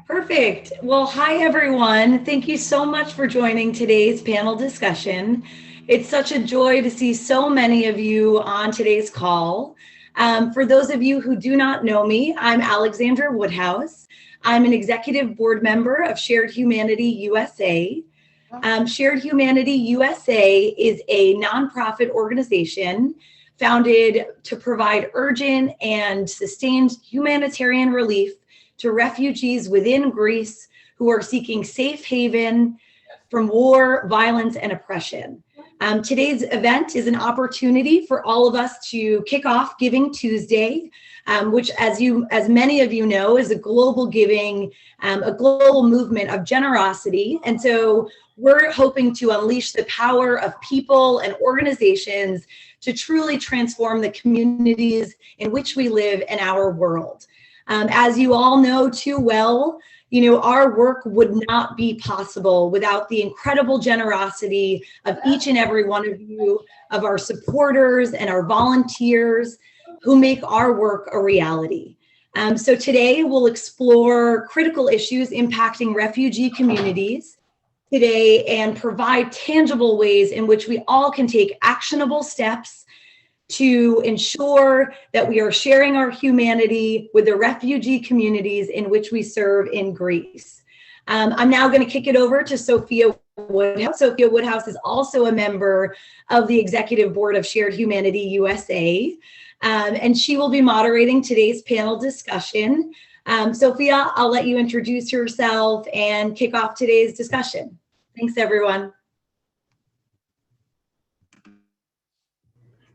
Perfect. Well, hi, everyone. Thank you so much for joining today's panel discussion. It's such a joy to see so many of you on today's call. For those of you who do not know me, I'm Alexandra Woodhouse. I'm an executive board member of Shared Humanity USA. Shared Humanity USA is a nonprofit organization founded to provide urgent and sustained humanitarian relief to refugees within Greece who are seeking safe haven from war, violence, and oppression. Today's event is an opportunity for all of us to kick off Giving Tuesday, which, as many of you know, is a global giving, a global movement of generosity. And so we're hoping to unleash the power of people and organizations to truly transform the communities in which we live in our world. As you all know too well, our work would not be possible without the incredible generosity of each and every one of you, of our supporters and our volunteers who make our work a reality. So today we'll explore critical issues impacting refugee communities today and provide tangible ways in which we all can take actionable steps to ensure that we are sharing our humanity with the refugee communities in which we serve in Greece. I'm now going to kick it over to Sophia Woodhouse. Sophia Woodhouse is also a member of the executive board of Shared Humanity USA, and she will be moderating today's panel discussion. Sophia, I'll let you introduce yourself and kick off today's discussion. Thanks, everyone.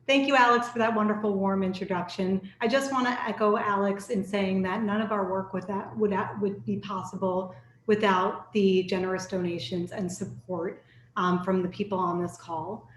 Thank you, Alex, for that wonderful, warm introduction. I just want to echo Alex in saying that none of our work would be possible without the generous donations and support from the people on this call.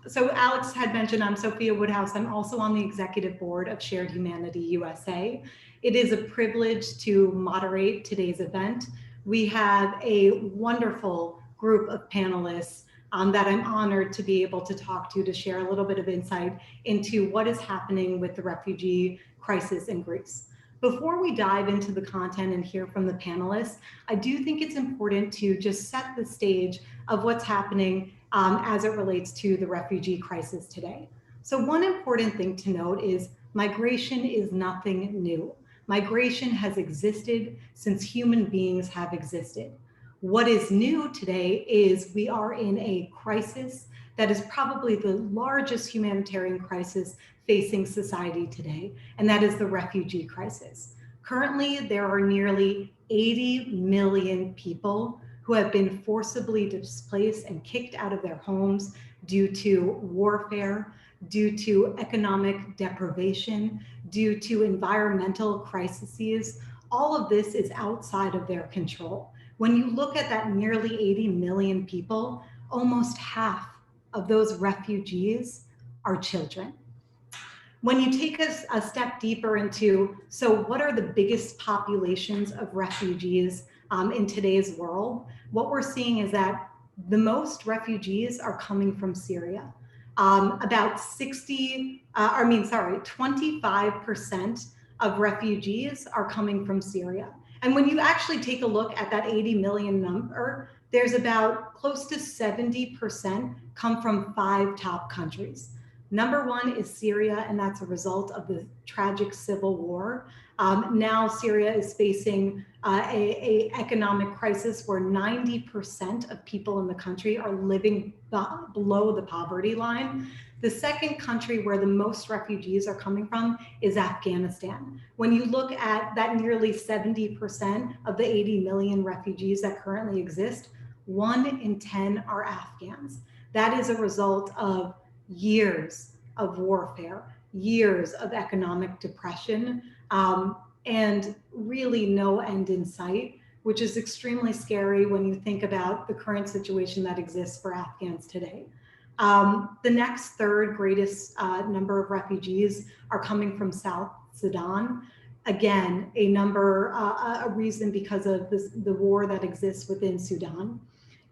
So Alex had mentioned I'm Sophia Woodhouse. I'm also on the executive board of Shared Humanity USA. It is a privilege to moderate today's event. We have a wonderful group of panelists that I'm honored to be able to talk to share a little bit of insight into what is happening with the refugee crisis in Greece. Before we dive into the content and hear from the panelists, I do think it's important to just set the stage of what's happening as it relates to the refugee crisis today. So one important thing to note is migration is nothing new. Migration has existed since human beings have existed. What is new today is we are in a crisis that is probably the largest humanitarian crisis facing society today, and that is the refugee crisis. Currently, there are nearly 80 million people who have been forcibly displaced and kicked out of their homes due to warfare, due to economic deprivation, due to environmental crises. All of this is outside of their control. When you look at that nearly 80 million people, almost half of those refugees are children. When you take a step deeper into, so what are the biggest populations of refugees in today's world? What we're seeing is that the most refugees are coming from Syria. About 25% of refugees are coming from Syria. And when you actually take a look at that 80 million number, there's about close to 70% come from 5 top countries. Number 1 is Syria, and that's a result of the tragic civil war. Now Syria is facing a economic crisis where 90% of people in the country are living below the poverty line. The second country where the most refugees are coming from is Afghanistan. When you look at that nearly 70% of the 80 million refugees that currently exist, 1 in 10 are Afghans. That is a result of years of warfare, years of economic depression, and really no end in sight, which is extremely scary when you think about the current situation that exists for Afghans today. The next third greatest number of refugees are coming from South Sudan. Again, a reason because of the war that exists within Sudan.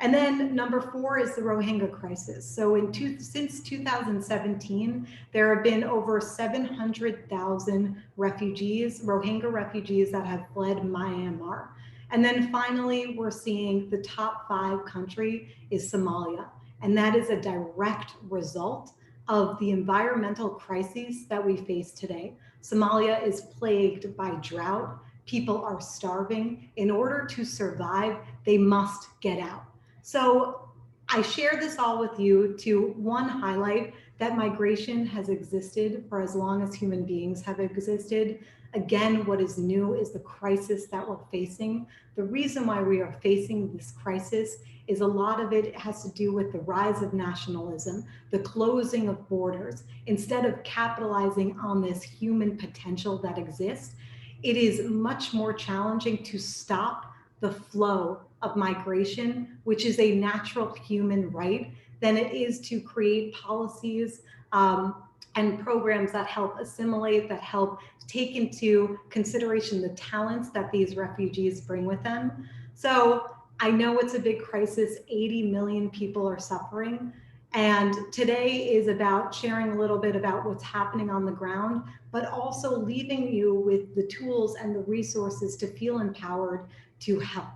And then number 4 is the Rohingya crisis. So since 2017, there have been over 700,000 refugees, Rohingya refugees that have fled Myanmar. And then finally, we're seeing the top 5 country is Somalia. And that is a direct result of the environmental crises that we face today. Somalia is plagued by drought. People are starving. In order to survive, they must get out. So I share this all with you to, one, highlight that migration has existed for as long as human beings have existed. Again, what is new is the crisis that we're facing. The reason why we are facing this crisis is a lot of it has to do with the rise of nationalism, the closing of borders. Instead of capitalizing on this human potential that exists, it is much more challenging to stop the flow of migration, which is a natural human right, than it is to create policies and programs that help assimilate, that help take into consideration the talents that these refugees bring with them. So I know it's a big crisis. 80 million people are suffering. And today is about sharing a little bit about what's happening on the ground, but also leaving you with the tools and the resources to feel empowered to help.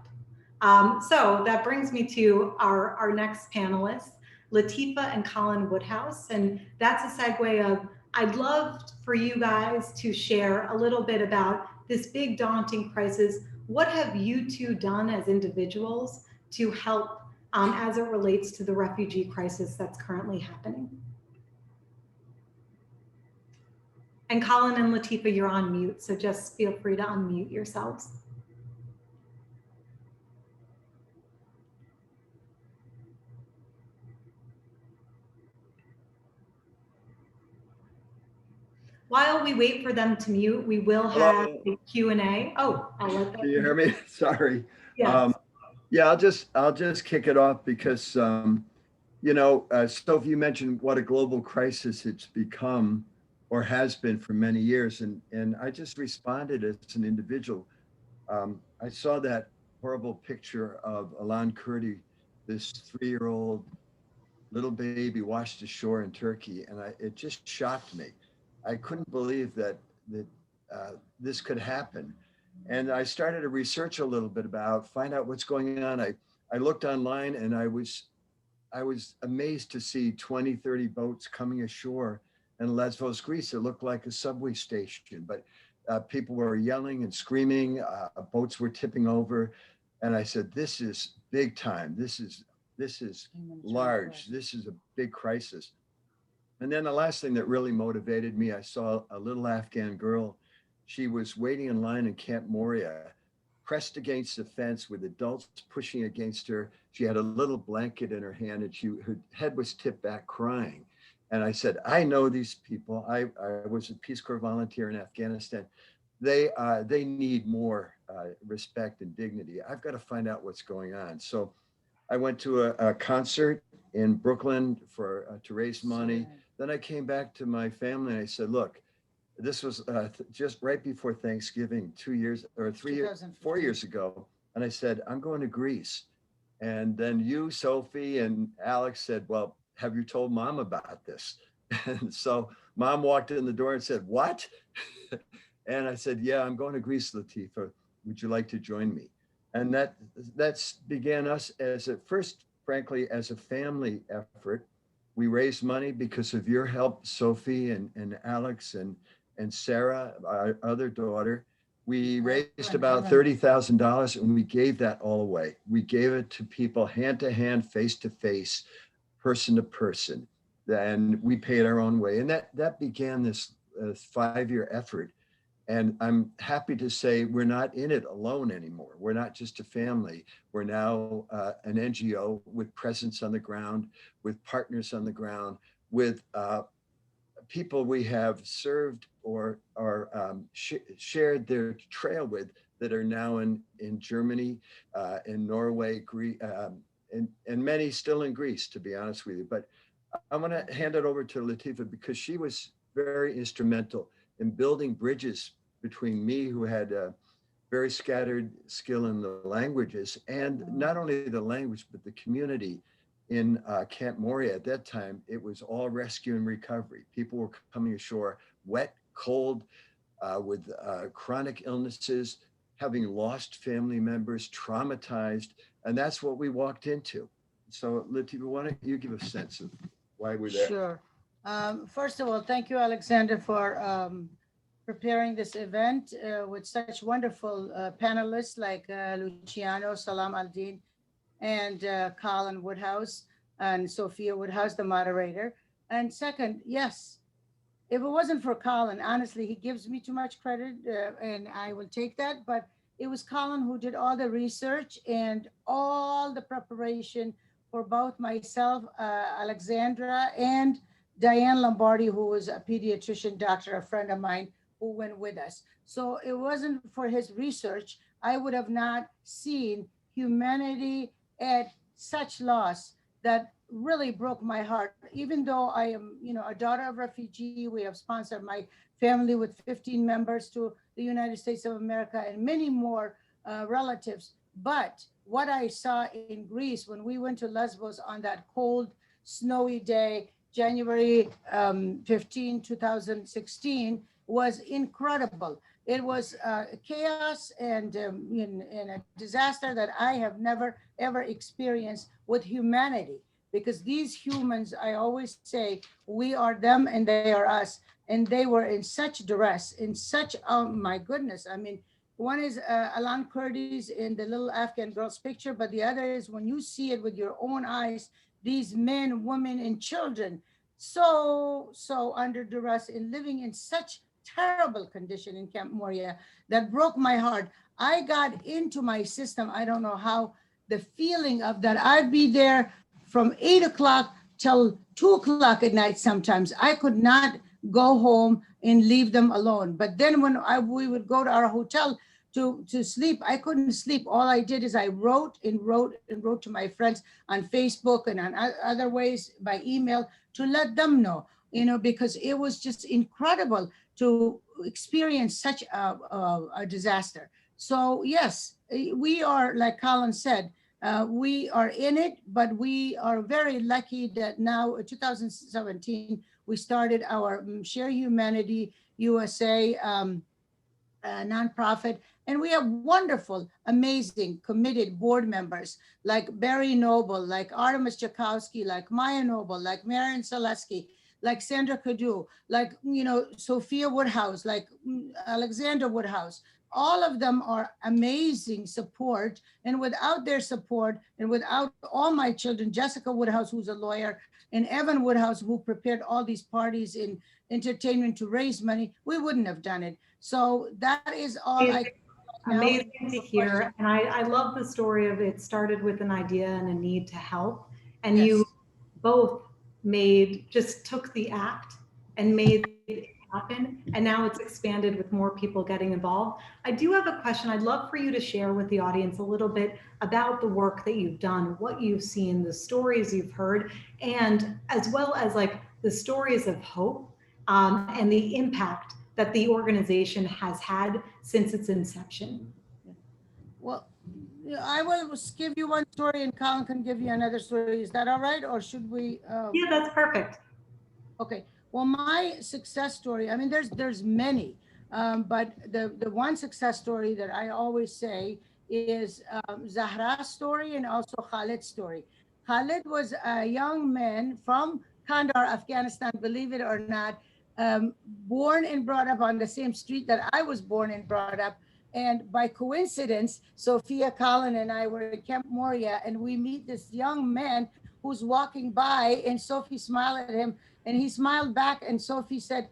So that brings me to our next panelists, Latifa and Colin Woodhouse. And that's a segue of, I'd love for you guys to share a little bit about this big daunting crisis. What have you two done as individuals to help as it relates to the refugee crisis that's currently happening? And Colin and Latifa, you're on mute, so just feel free to unmute yourselves. While we wait for them to mute, we will have a Q&A. Oh, I'll let them. Can you hear me? Sorry. Yes. Yeah, I'll just kick it off because Sophie, you mentioned what a global crisis it's become or has been for many years, and I just responded as an individual. I saw that horrible picture of Alan Kurdi, this 3-year-old little baby washed ashore in Turkey, and it just shocked me. I couldn't believe that this could happen. And I started to research a little bit find out what's going on. I looked online and I was amazed to see 20, 30 boats coming ashore in Lesvos, Greece. It looked like a subway station, but people were yelling and screaming, boats were tipping over. And I said, this is big time. This is large. This is a big crisis. And then the last thing that really motivated me, I saw a little Afghan girl. She was waiting in line in Camp Moria, pressed against the fence with adults pushing against her. She had a little blanket in her hand and her head was tipped back crying. And I said, I know these people. I was a Peace Corps volunteer in Afghanistan. They need more respect and dignity. I've got to find out what's going on. So I went to a concert in Brooklyn to raise money. Then I came back to my family and I said, look, this was just right before Thanksgiving, 4 years ago. And I said, I'm going to Greece. And then you, Sophie, and Alex said, well, have you told Mom about this? And so Mom walked in the door and said, what? And I said, yeah, I'm going to Greece, Latifa. Would you like to join me? And that's began us frankly, as a family effort. We raised money because of your help, Sophie and Alex and Sarah, our other daughter. We raised about $30,000 and we gave that all away. We gave it to people hand to hand, face to face, person to person. And we paid our own way. And that began this 5-year effort. And I'm happy to say we're not in it alone anymore. We're not just a family. We're now an NGO with presence on the ground, with partners on the ground, with people we have served or shared their trail with that are now in Germany, in Norway, and many still in Greece, to be honest with you. But I'm going to hand it over to Latifa because she was very instrumental in building bridges between me, who had very scattered skill in the languages, and not only the language, but the community in Camp Moria at that time. It was all rescue and recovery. People were coming ashore wet, cold, with chronic illnesses, having lost family members, traumatized, and that's what we walked into. So, Latifa, why don't you give a sense of why we're there? Sure. First of all, thank you, Alexander, for preparing this event with such wonderful panelists like Luciano, Salam Al-Din, and Colin Woodhouse, and Sophia Woodhouse, the moderator. And second, yes, if it wasn't for Colin, honestly, he gives me too much credit, and I will take that. But it was Colin who did all the research and all the preparation for both myself, Alexandra, and Diane Lombardi, who was a pediatrician doctor, a friend of mine who went with us. So it wasn't for his research, I would have not seen humanity at such loss that really broke my heart. Even though I am, a daughter of refugee, we have sponsored my family with 15 members to the United States of America and many more relatives. But what I saw in Greece when we went to Lesvos on that cold, snowy day, January 15, 2016, was incredible. It was chaos and a disaster that I have never, ever experienced with humanity. Because these humans, I always say, we are them and they are us. And they were in such duress, in such, oh my goodness. I mean, one is Alan Kurdi's in the little Afghan girl's picture, but the other is when you see it with your own eyes, these men, women, and children, so under duress and living in such terrible condition in Camp Moria that broke my heart. I got into my system, I don't know how, the feeling of that I'd be there from 8 o'clock till 2 o'clock at night sometimes. I could not go home and leave them alone. But then when we would go to our hotel to sleep, I couldn't sleep. All I did is I wrote to my friends on Facebook and on other ways by email to let them know, because it was just incredible to experience such a disaster. So yes, we are, like Colin said, we are in it, but we are very lucky that now, 2017, we started our Share Humanity USA nonprofit, and we have wonderful, amazing, committed board members like Barry Noble, like Artemis Jakowski, like Maya Noble, like Marian Selesky, like Sandra Cadu, like Sophia Woodhouse, like Alexander Woodhouse. All of them are amazing support. And without their support and without all my children, Jessica Woodhouse, who's a lawyer, and Evan Woodhouse, who prepared all these parties in entertainment to raise money, we wouldn't have done it. So that is all amazing to hear. And I love the story of it started with an idea and a need to help. And yes, you both took the act and made it happen, and now it's expanded with more people getting involved. I do have a question. I'd love for you to share with the audience a little bit about the work that you've done, what you've seen, the stories you've heard, and as well as like the stories of hope and the impact that the organization has had since its inception. Well, I will give you one story and Colin can give you another story. Is that all right? Or should we? Yeah, that's perfect. Okay. Well, my success story, I mean, there's many, but the one success story that I always say is Zahra's story and also Khalid's story. Khalid was a young man from Kandahar, Afghanistan, believe it or not, born and brought up on the same street that I was born and brought up. And by coincidence, Sophia, Colin, and I were in Camp Moria, and we meet this young man who's walking by, and Sophie smiled at him, and he smiled back, and Sophie said,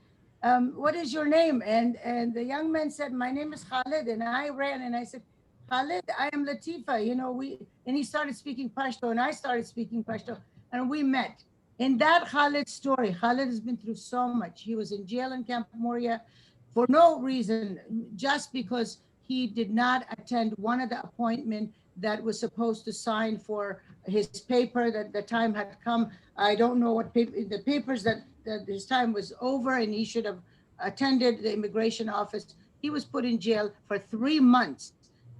what is your name? And the young man said, my name is Khalid. And I ran and I said, Khalid, I am Latifa. And he started speaking Pashto, and I started speaking Pashto, and we met. In that Khalid story, Khalid has been through so much. He was in jail in Camp Moria for no reason, just because he did not attend one of the appointments that was supposed to sign for his paper that the time had come. I don't know what papers that his time was over and he should have attended the immigration office He was put in jail for 3 months.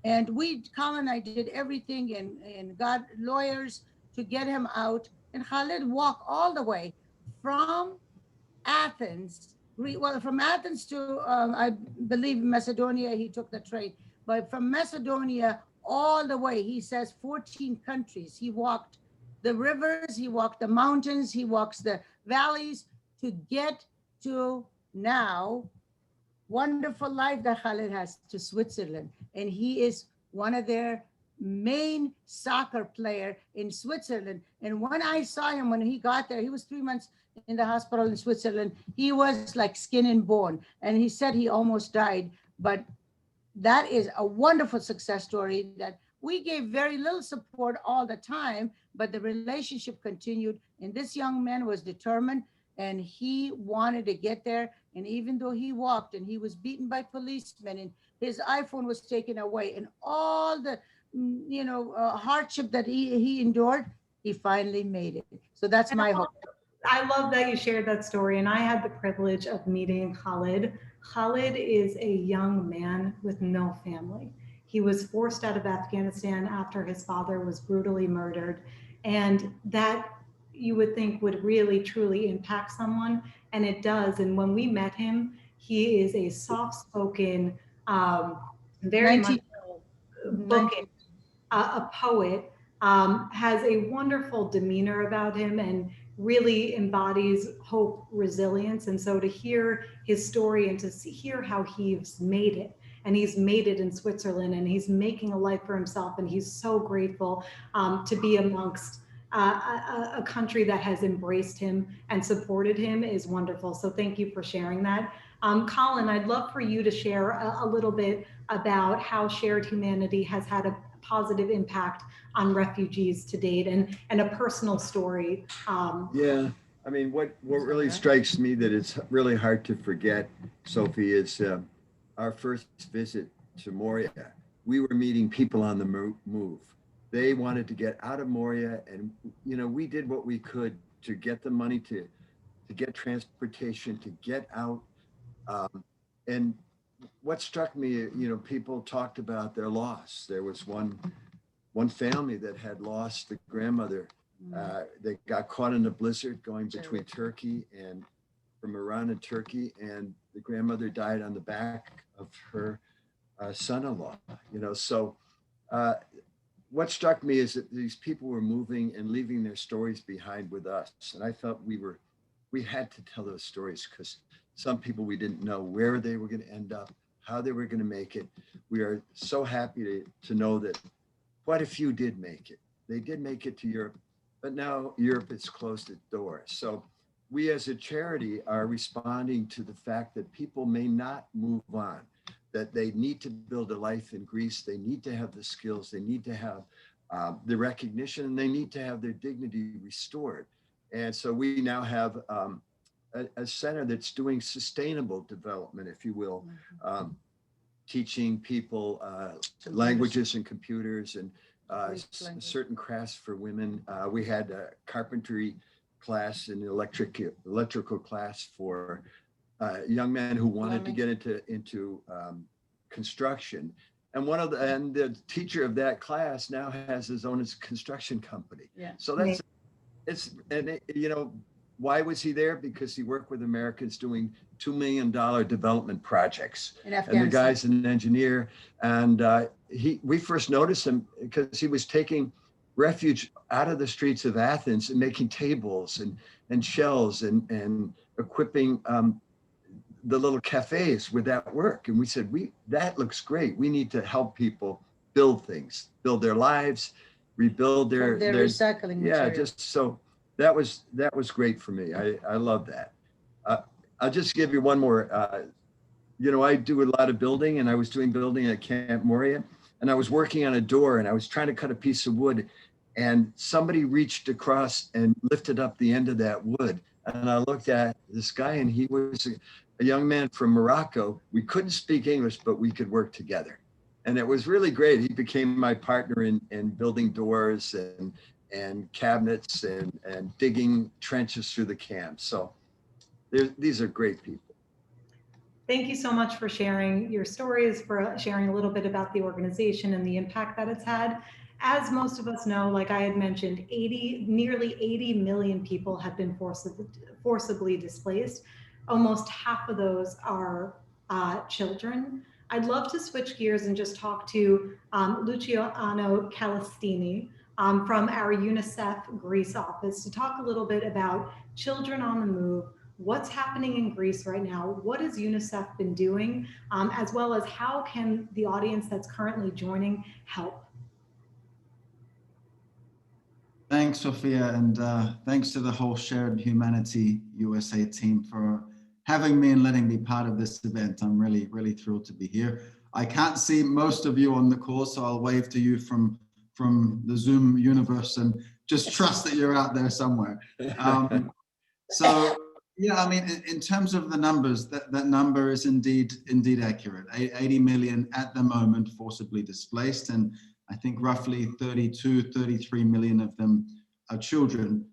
And Colin and I did everything and got lawyers to get him out. And Khalid walked all the way from Athens, well, from Athens to, I believe, Macedonia, he took the train. But from Macedonia all the way, he says 14 countries. He walked the rivers, he walked the mountains, he walks the valleys to get to now wonderful life that Khalid has to Switzerland. And he is one of their main soccer player in Switzerland. And when I saw him, when he got there, he was 3 months in the hospital in Switzerland. He was like skin and bone. And he said he almost died. But that is a wonderful success story that we gave very little support all the time, but the relationship continued. And this young man was determined and he wanted to get there. And even though he walked and he was beaten by policemen and his iPhone was taken away and all the hardship that he endured, he finally made it. So that's my hope. I love that you shared that story. And I had the privilege of meeting Khalid. Khalid is a young man with no family. He was forced out of Afghanistan after his father was brutally murdered. And that you would think would really, truly impact someone. And it does. And when we met him, he is a soft-spoken, very much bookish, a poet, has a wonderful demeanor about him and really embodies hope, resilience. And so to hear his story and to hear how he's made it, and he's made it in Switzerland and he's making a life for himself. And he's so grateful to be amongst a country that has embraced him and supported him is wonderful. So thank you for sharing that. Colin, I'd love for you to share a little bit about how Shared Humanity has had a positive impact on refugees to date and a personal story. Yeah, I mean, what really strikes me that it's really hard to forget, Sophie, is our first visit to Moria. We were meeting people on the move. They wanted to get out of Moria, and we did what we could to get the money to get transportation, to get out. And what struck me, people talked about their loss. There was one family that had lost the grandmother. They got caught in a blizzard going between Turkey and from Iran and Turkey, and the grandmother died on the back of her son-in-law. So what struck me is that these people were moving and leaving their stories behind with us, and I felt we had to tell those stories because some people we didn't know where they were going to end up, how they were going to make it. We are so happy to know that quite a few did make it. They did make it to Europe, but now Europe has closed its doors. So we as a charity are responding to the fact that people may not move on, that they need to build a life in Greece. They need to have the skills. They need to have the recognition, and they need to have their dignity restored. And so we now have a center that's doing sustainable development, if you will, teaching people languages and computers and certain crafts for women. We had a carpentry class and electrical class for young men who wanted to get into construction. And the teacher of that class now has his own construction company. Yeah. So why was he there? Because he worked with Americans doing $2 million development projects. And the guy's an engineer. And we first noticed him because he was taking refuge out of the streets of Athens and making tables and shelves and equipping the little cafes with that work. And we said, that looks great. We need to help people build things, build their lives, rebuild their recycling material. Yeah, just so that was great for me. I love that. I'll just give you one more. I do a lot of building, and I was doing building at Camp Moria, and I was working on a door, and I was trying to cut a piece of wood, and somebody reached across and lifted up the end of that wood. And I looked at this guy, and he was a young man from Morocco. We couldn't speak English, but we could work together. And it was really great. He became my partner in building doors and cabinets and digging trenches through the camp. So these are great people. Thank you so much for sharing your stories, for sharing a little bit about the organization and the impact that it's had. As most of us know, like I had mentioned, nearly 80 million people have been forcibly displaced. Almost half of those are children. I'd love to switch gears and just talk to Luciano Calistini from our UNICEF Greece office to talk a little bit about children on the move. What's happening in Greece right now? What has UNICEF been doing? As well as how can the audience that's currently joining help? Thanks, Sophia, and thanks to the whole Shared Humanity USA team for having me and letting me be part of this event. I'm really, really thrilled to be here. I can't see most of you on the call, so I'll wave to you from the Zoom universe and just trust that you're out there somewhere. So, yeah, I mean, in terms of the numbers, that number is indeed accurate. 80 million at the moment forcibly displaced, and I think roughly 32, 33 million of them are children.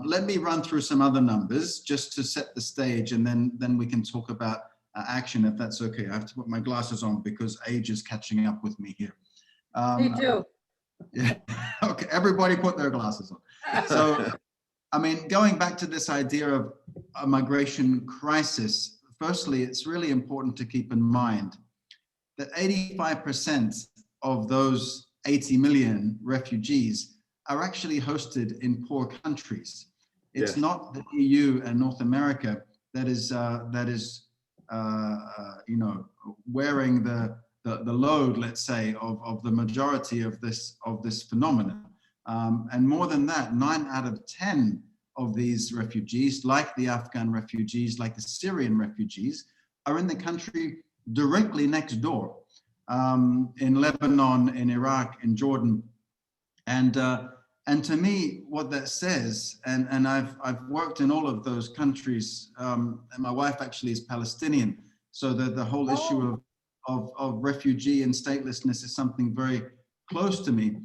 Let me run through some other numbers just to set the stage, and then we can talk about action, if that's okay. I have to put my glasses on because age is catching up with me here. Me too. Yeah. Okay, everybody put their glasses on. So, I mean, going back to this idea of a migration crisis, firstly, it's really important to keep in mind that 85% of those 80 million refugees are actually hosted in poor countries. It's not the EU and North America that is you know, wearing the load, let's say, of the majority of this phenomenon. And more than that, 9 out of 10 of these refugees, like the Afghan refugees, like the Syrian refugees, are in the country directly next door, in Lebanon, in Iraq, in Jordan. And to me, what that says, and I've worked in all of those countries, and my wife actually is Palestinian, so the whole issue of refugee and statelessness is something very close to me,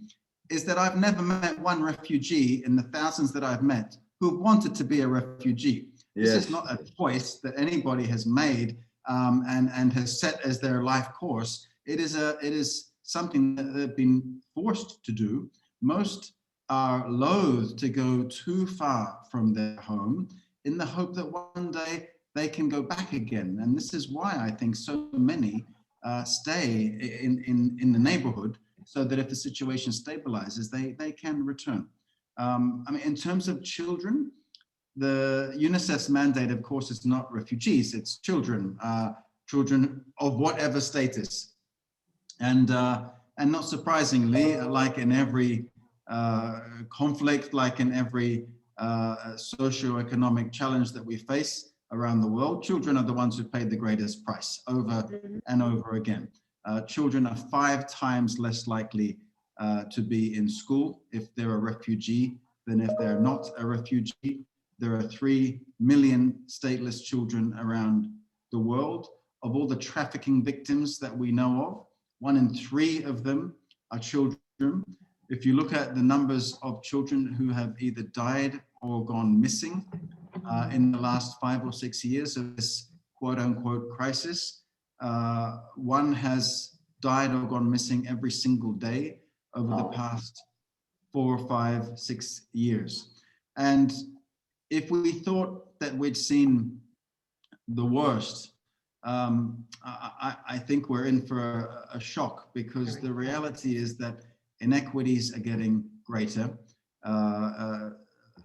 is that I've never met one refugee in the thousands that I've met who wanted to be a refugee. This is not a choice that anybody has made and has set as their life course. It is something that they've been forced to do. Most are loath to go too far from their home in the hope that one day they can go back again. And this is why I think so many stay in the neighborhood, so that if the situation stabilizes, they can return. I mean, in terms of children, the UNICEF's mandate, of course, is not refugees, it's children, children of whatever status. And not surprisingly, like in every conflict, like in every socio-economic challenge that we face around the world, children are the ones who pay the greatest price over and over again. Children are 5 times less likely to be in school if they're a refugee than if they're not a refugee. There are 3 million stateless children around the world. Of all the trafficking victims that we know of, 1 in 3 of them are children. If you look at the numbers of children who have either died or gone missing in the last 5 or 6 years of this quote unquote crisis, 1 has died or gone missing every single day over the past 4, 5, 6 years. And if we thought that we'd seen the worst, I think we're in for a shock, because the reality is that inequities are getting greater,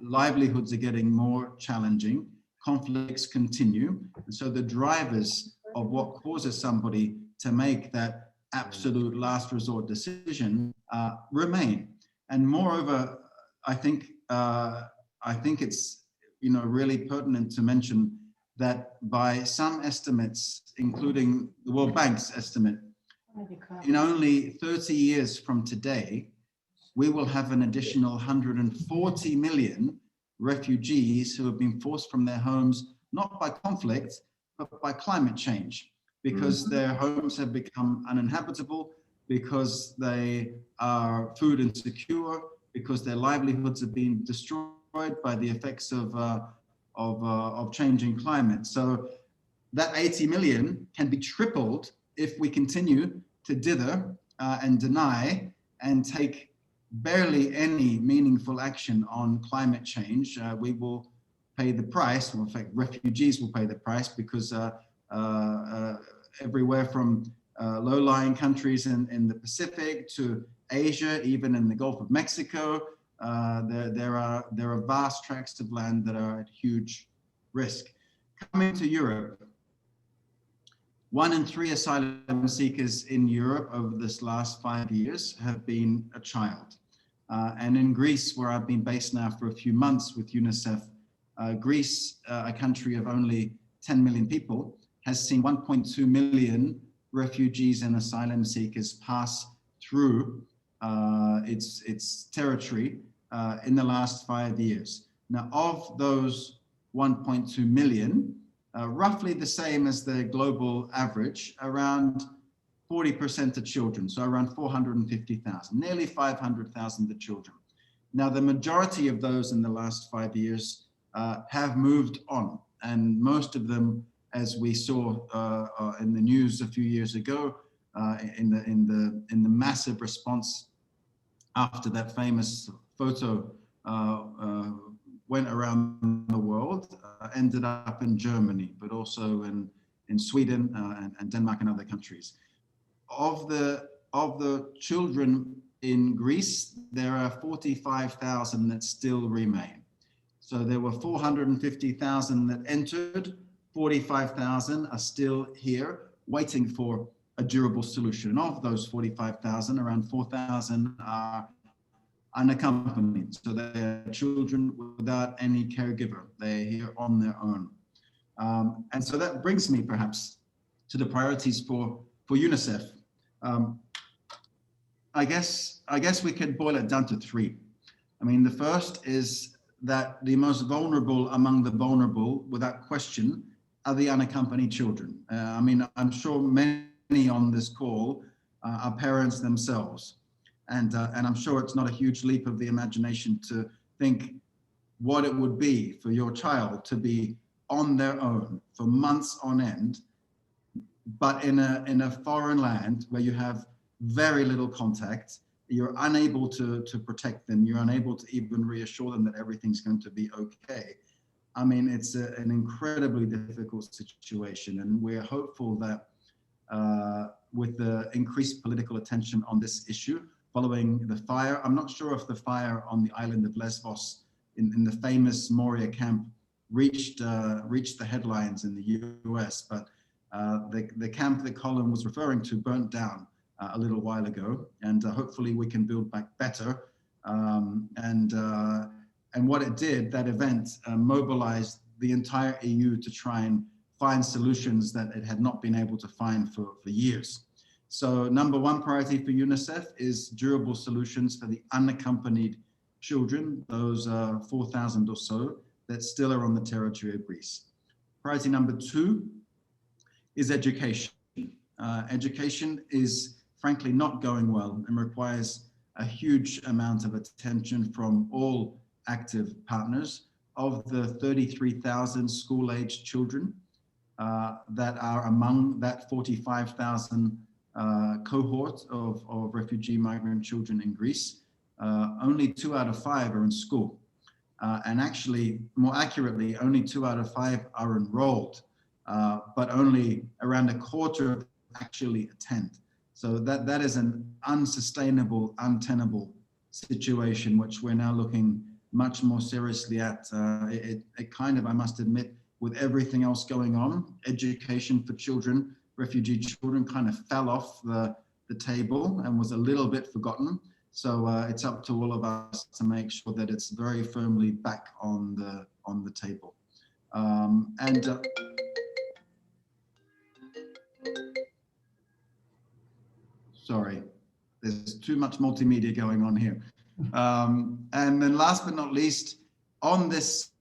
livelihoods are getting more challenging, conflicts continue, and so the drivers of what causes somebody to make that absolute last resort decision remain. And moreover, I think it's really pertinent to mention that by some estimates, including the World Bank's estimate, in only 30 years from today, we will have an additional 140 million refugees who have been forced from their homes, not by conflict, but by climate change, because their homes have become uninhabitable, because they are food insecure, because their livelihoods have been destroyed by the effects of changing climate. So that 80 million can be tripled if we continue to dither and deny and take barely any meaningful action on climate change. We will pay the price, or in fact, refugees will pay the price, because everywhere from low-lying countries in the Pacific to Asia, even in the Gulf of Mexico, there are vast tracts of land that are at huge risk. Coming to Europe, 1 in 3 asylum seekers in Europe over this last 5 years have been a child. And in Greece, where I've been based now for a few months with UNICEF, Greece, a country of only 10 million people, has seen 1.2 million refugees and asylum seekers pass through its territory in the last 5 years. Now, of those 1.2 million, roughly the same as the global average, around 40% are children, so around 450,000, nearly 500,000 are children. Now, the majority of those in the last 5 years have moved on, and most of them, as we saw in the news a few years ago, in the massive response after that famous photo went around the world, ended up in Germany, but also in Sweden and Denmark and other countries. Of the children in Greece, there are 45,000 that still remain. So there were 450,000 that entered, 45,000 are still here waiting for a durable solution. Of those 45,000, around 4,000 are unaccompanied. So they're children without any caregiver. They're here on their own. And so that brings me perhaps to the priorities for UNICEF. I guess we could boil it down to 3. I mean, the first is that the most vulnerable among the vulnerable, without question, are the unaccompanied children. I mean, I'm sure many on this call are parents themselves. And I'm sure it's not a huge leap of the imagination to think what it would be for your child to be on their own for months on end, but in a foreign land where you have very little contact. You're unable to protect them. You're unable to even reassure them that everything's going to be okay. I mean, it's an incredibly difficult situation, and we're hopeful that with the increased political attention on this issue following the fire, I'm not sure if the fire on the island of Lesvos in the famous Moria camp reached the headlines in the US, but the camp that Colin was referring to burnt down a little while ago, and hopefully we can build back better. And what it did, that event mobilized the entire EU to try and find solutions that it had not been able to find for years. So number 1 priority for UNICEF is durable solutions for the unaccompanied children, those 4,000 or so that still are on the territory of Greece. Priority number 2 is education. Education is frankly not going well and requires a huge amount of attention from all active partners. Of the 33,000 school-aged children that are among that 45,000 cohort of refugee migrant children in Greece, only 2 out of 5 are in school. And actually, more accurately, only 2 out of 5 are enrolled, but only around a quarter actually attend. So that is an unsustainable, untenable situation, which we're now looking much more seriously at. It kind of, I must admit, with everything else going on, education for children, refugee children, kind of fell off the table and was a little bit forgotten. So it's up to all of us to make sure that it's very firmly back on the table. Sorry, there's too much multimedia going on here. And then last but not least, on this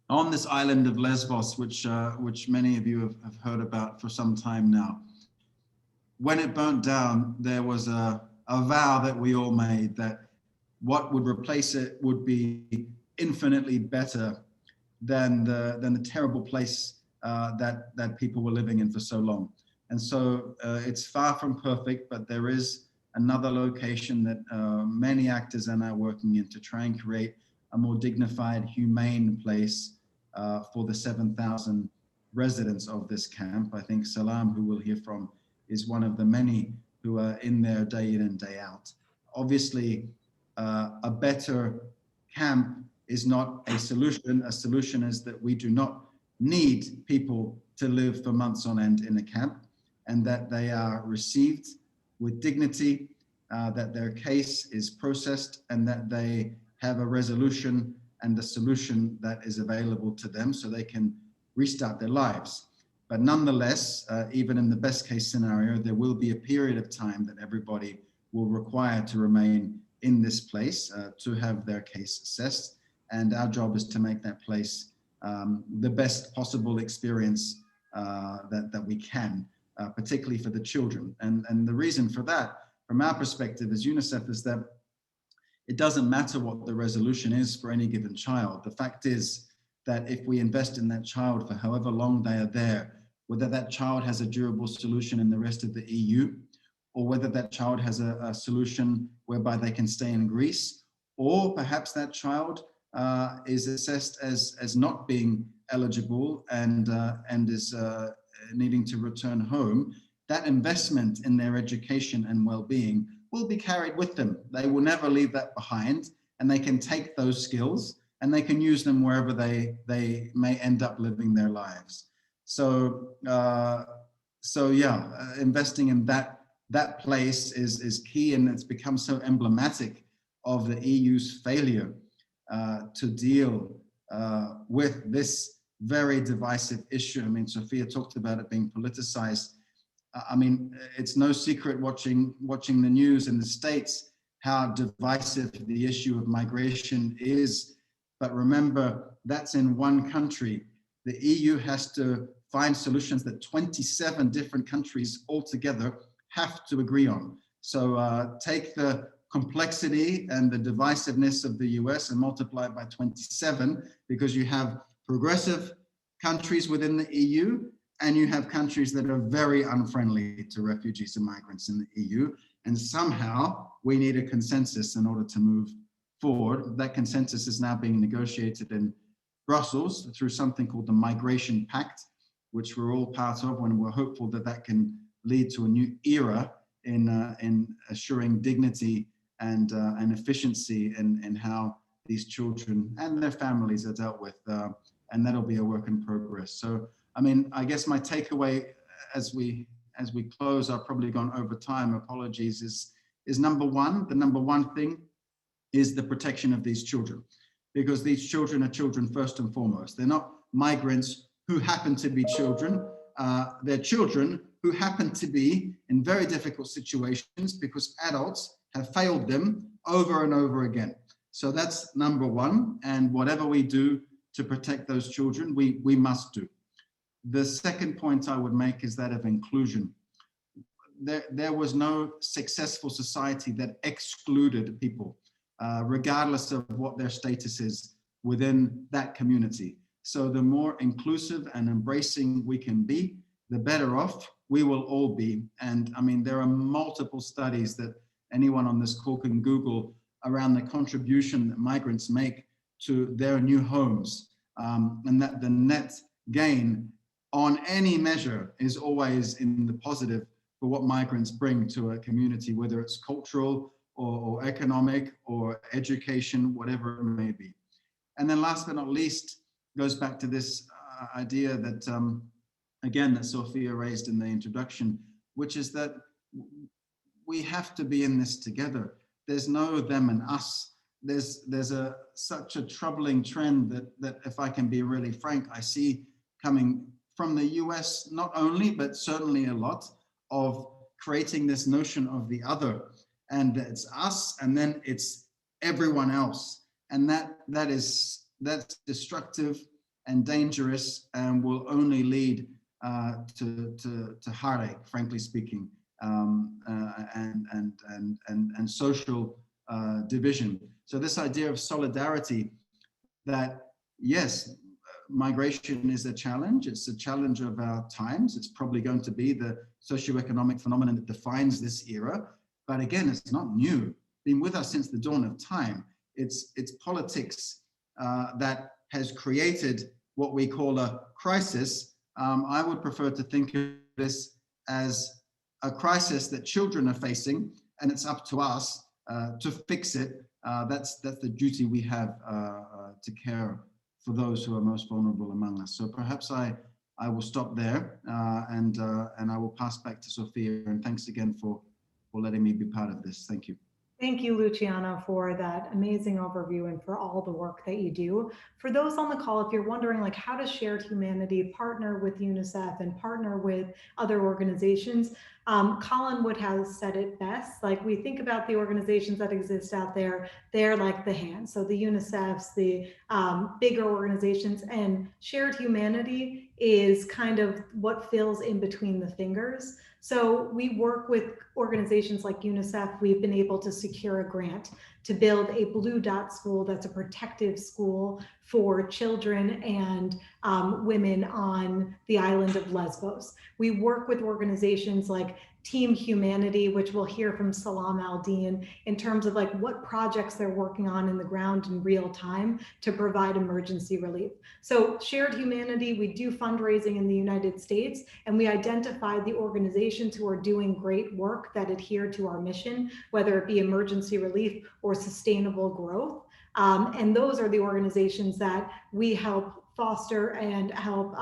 island of Lesvos, which many of you have heard about for some time now, when it burnt down, there was a vow that we all made that what would replace it would be infinitely better than the terrible place that people were living in for so long. And so it's far from perfect, but there is another location that many actors are now working in to try and create a more dignified, humane place for the 7,000 residents of this camp. I think Salam, who we'll hear from, is one of the many who are in there day in and day out. Obviously, a better camp is not a solution. A solution is that we do not need people to live for months on end in a camp, and that they are received with dignity, that their case is processed, and that they have a resolution and a solution that is available to them so they can restart their lives. But nonetheless, even in the best case scenario, there will be a period of time that everybody will require to remain in this place to have their case assessed. And our job is to make that place the best possible experience that we can, particularly for the children. And the reason for that, from our perspective as UNICEF, is that it doesn't matter what the resolution is for any given child. The fact is that if we invest in that child for however long they are there, whether that child has a durable solution in the rest of the EU, or whether that child has a solution whereby they can stay in Greece, or perhaps that child is assessed as not being eligible and is needing to return home, that investment in their education and well-being will be carried with them. They will never leave that behind, and they can take those skills and they can use them wherever they may end up living their lives. So investing in that place is key, and it's become so emblematic of the EU's failure to deal with this very divisive issue. I mean, Sophia talked about it being politicized. I mean, it's no secret watching the news in the States how divisive the issue of migration is. But remember, that's in one country. The EU has to find solutions that 27 different countries altogether have to agree on. So take the complexity and the divisiveness of the US and multiply it by 27, because you have progressive countries within the EU, and you have countries that are very unfriendly to refugees and migrants in the EU. And somehow we need a consensus in order to move forward. That consensus is now being negotiated in Brussels through something called the Migration Pact, which we're all part of, and we're hopeful that that can lead to a new era in assuring dignity and efficiency in how these children and their families are dealt with. And that'll be a work in progress. So, I mean, I guess my takeaway as we close, I've probably gone over time, apologies, is number one, the number one thing is the protection of these children, because these children are children first and foremost. They're not migrants who happen to be children. They're children who happen to be in very difficult situations because adults have failed them over and over again. So that's number one. And whatever we do to protect those children, we must do. The second point I would make is that of inclusion. There was no successful society that excluded people, regardless of what their status is within that community. So the more inclusive and embracing we can be, the better off we will all be. And I mean, there are multiple studies that anyone on this call can Google around the contribution that migrants make to their new homes, and that the net gain on any measure is always in the positive for what migrants bring to a community, whether it's cultural or economic or education, whatever it may be. And then last but not least, goes back to this idea that, again, that Sophia raised in the introduction, which is that we have to be in this together. There's no them and us. There's such a troubling trend that if I can be really frank, I see coming from the US, not only, but certainly a lot, of creating this notion of the other, and it's us, and then it's everyone else. And that's destructive and dangerous, and will only lead to heartache, frankly speaking, and social division. So this idea of solidarity, that yes, migration is a challenge. It's a challenge of our times. It's probably going to be the socioeconomic phenomenon that defines this era. But again, it's not new. Been with us since the dawn of time. It's politics that has created what we call a crisis. I would prefer to think of this as a crisis that children are facing, and it's up to us to fix it. That's the duty we have to care for those who are most vulnerable among us. So perhaps I will stop there and I will pass back to Sophia. And thanks again for letting me be part of this. Thank you. Thank you, Luciano, for that amazing overview and for all the work that you do. For those on the call, if you're wondering, like, how does Shared Humanity partner with UNICEF and partner with other organizations, Colin Wood has said it best. Like, we think about the organizations that exist out there, they're like the hand. So the UNICEFs, the bigger organizations, and Shared Humanity is kind of what fills in between the fingers. So we work with organizations like UNICEF. We've been able to secure a grant to build a blue dot school that's a protective school for children and women on the island of Lesvos. We work with organizations like Team Humanity, which we'll hear from Salam Al-Din, in terms of like what projects they're working on in the ground in real time to provide emergency relief. So Shared Humanity, we do fundraising in the United States, and we identify the organizations who are doing great work that adhere to our mission, whether it be emergency relief or sustainable growth. And those are the organizations that we help foster and help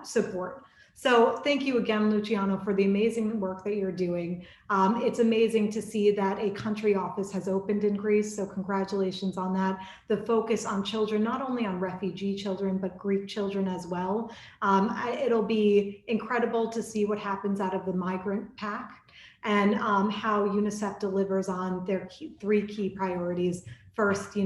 support. So thank you again, Luciano, for the amazing work that you're doing. It's amazing to see that a country office has opened in Greece, so congratulations on that. The focus on children, not only on refugee children, but Greek children as well. It'll be incredible to see what happens out of the migrant pact and how UNICEF delivers on their three key priorities. First,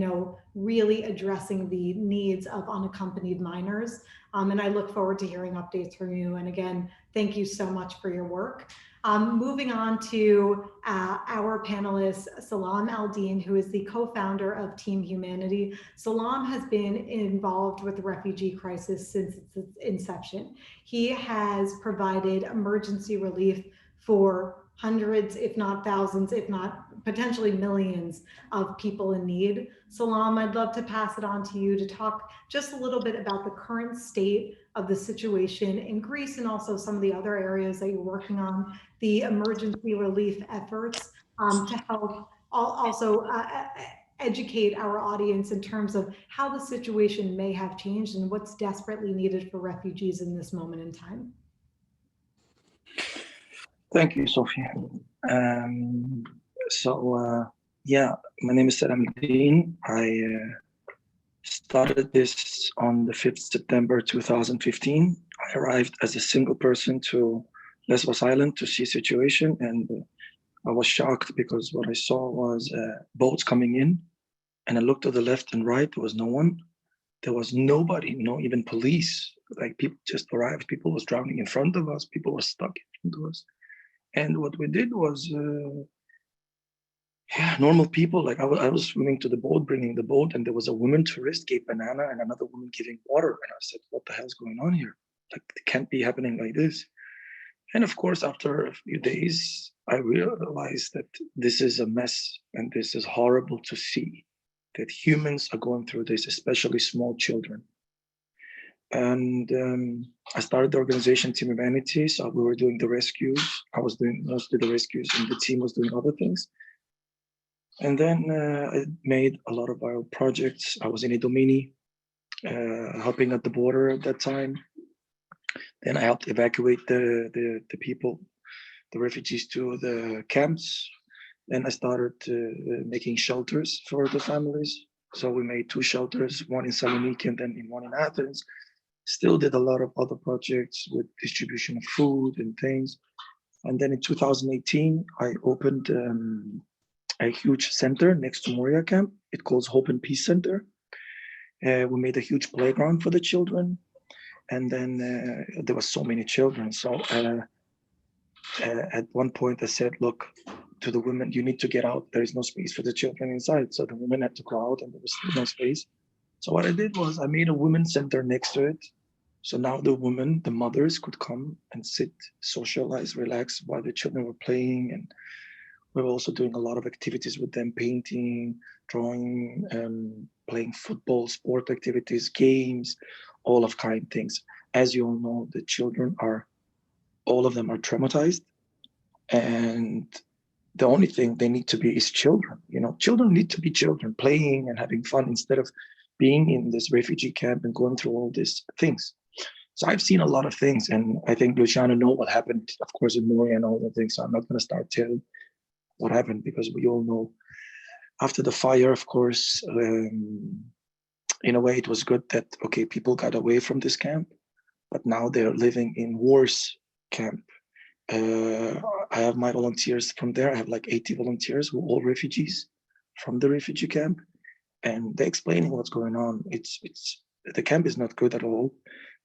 really addressing the needs of unaccompanied minors. And I look forward to hearing updates from you. And again, thank you so much for your work. Moving on to our panelist, Salam Al-Din, who is the co-founder of Team Humanity. Salam has been involved with the Refugee Crisis since its inception. He has provided emergency relief for hundreds, if not thousands, if not potentially millions of people in need. Salam, I'd love to pass it on to you to talk just a little bit about the current state of the situation in Greece and also some of the other areas that you're working on, the emergency relief efforts to help also educate our audience in terms of how the situation may have changed and what's desperately needed for refugees in this moment in time. Thank you, Sophia. Yeah, my name is Salam Al-Din. I started this on the 5th September 2015. I arrived as a single person to Lesvos Island to see a situation, and I was shocked because what I saw was boats coming in, and I looked to the left and right, there was no one. There was nobody, no even police. Like, people just arrived, people was drowning in front of us, people were stuck in front of us. And what we did was, normal people, like I was swimming to the boat, bringing the boat, and there was a woman tourist gave banana and another woman giving water. And I said, what the hell's going on here? Like, it can't be happening like this. And of course, after a few days, I realized that this is a mess and this is horrible to see, that humans are going through this, especially small children. And I started the organization Team Humanity. So we were doing the rescues. I was doing mostly the rescues and the team was doing other things. And then I made a lot of our projects. I was in Idomeni, helping at the border at that time. Then I helped evacuate the people, the refugees to the camps. Then I started making shelters for the families. So we made 2 shelters, one in Saloniki and then one in Athens. Still did a lot of other projects with distribution of food and things. And then in 2018, I opened a huge center next to Moria Camp. It calls Hope and Peace Center. We made a huge playground for the children. And then there were so many children. So at one point I said, look, to the women, you need to get out. There is no space for the children inside. So the women had to go out and there was still no space. So what I did was I made a women's center next to it. So now the women, the mothers could come and sit, socialize, relax while the children were playing. And we were also doing a lot of activities with them, painting, drawing, playing football, sport activities, games, all of kind things. As you all know, the children are, all of them are traumatized. And the only thing they need to be is children. You know, children need to be children, playing and having fun instead of being in this refugee camp and going through all these things. So I've seen a lot of things, and I think Luciano know what happened, of course, in Moria and all the things. So I'm not going to start telling what happened because we all know. After the fire, of course, in a way, it was good that, okay, people got away from this camp, but now they're living in worse camp. I have my volunteers from there. I have like 80 volunteers who are all refugees from the refugee camp, and they're explaining what's going on. It's the camp is not good at all.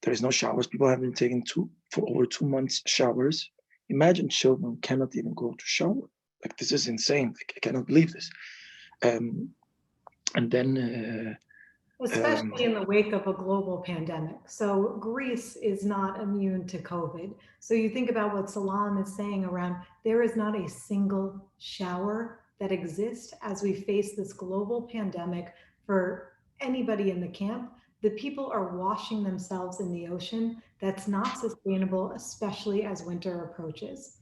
There is no showers. People have been taking for over 2 months showers. Imagine children cannot even go to shower. Like, this is insane. I cannot believe this. And then Especially in the wake of a global pandemic. So Greece is not immune to COVID. So you think about what Salam is saying around there is not a single shower that exists as we face this global pandemic for anybody in the camp. The people are washing themselves in the ocean. That's not sustainable, especially as winter approaches.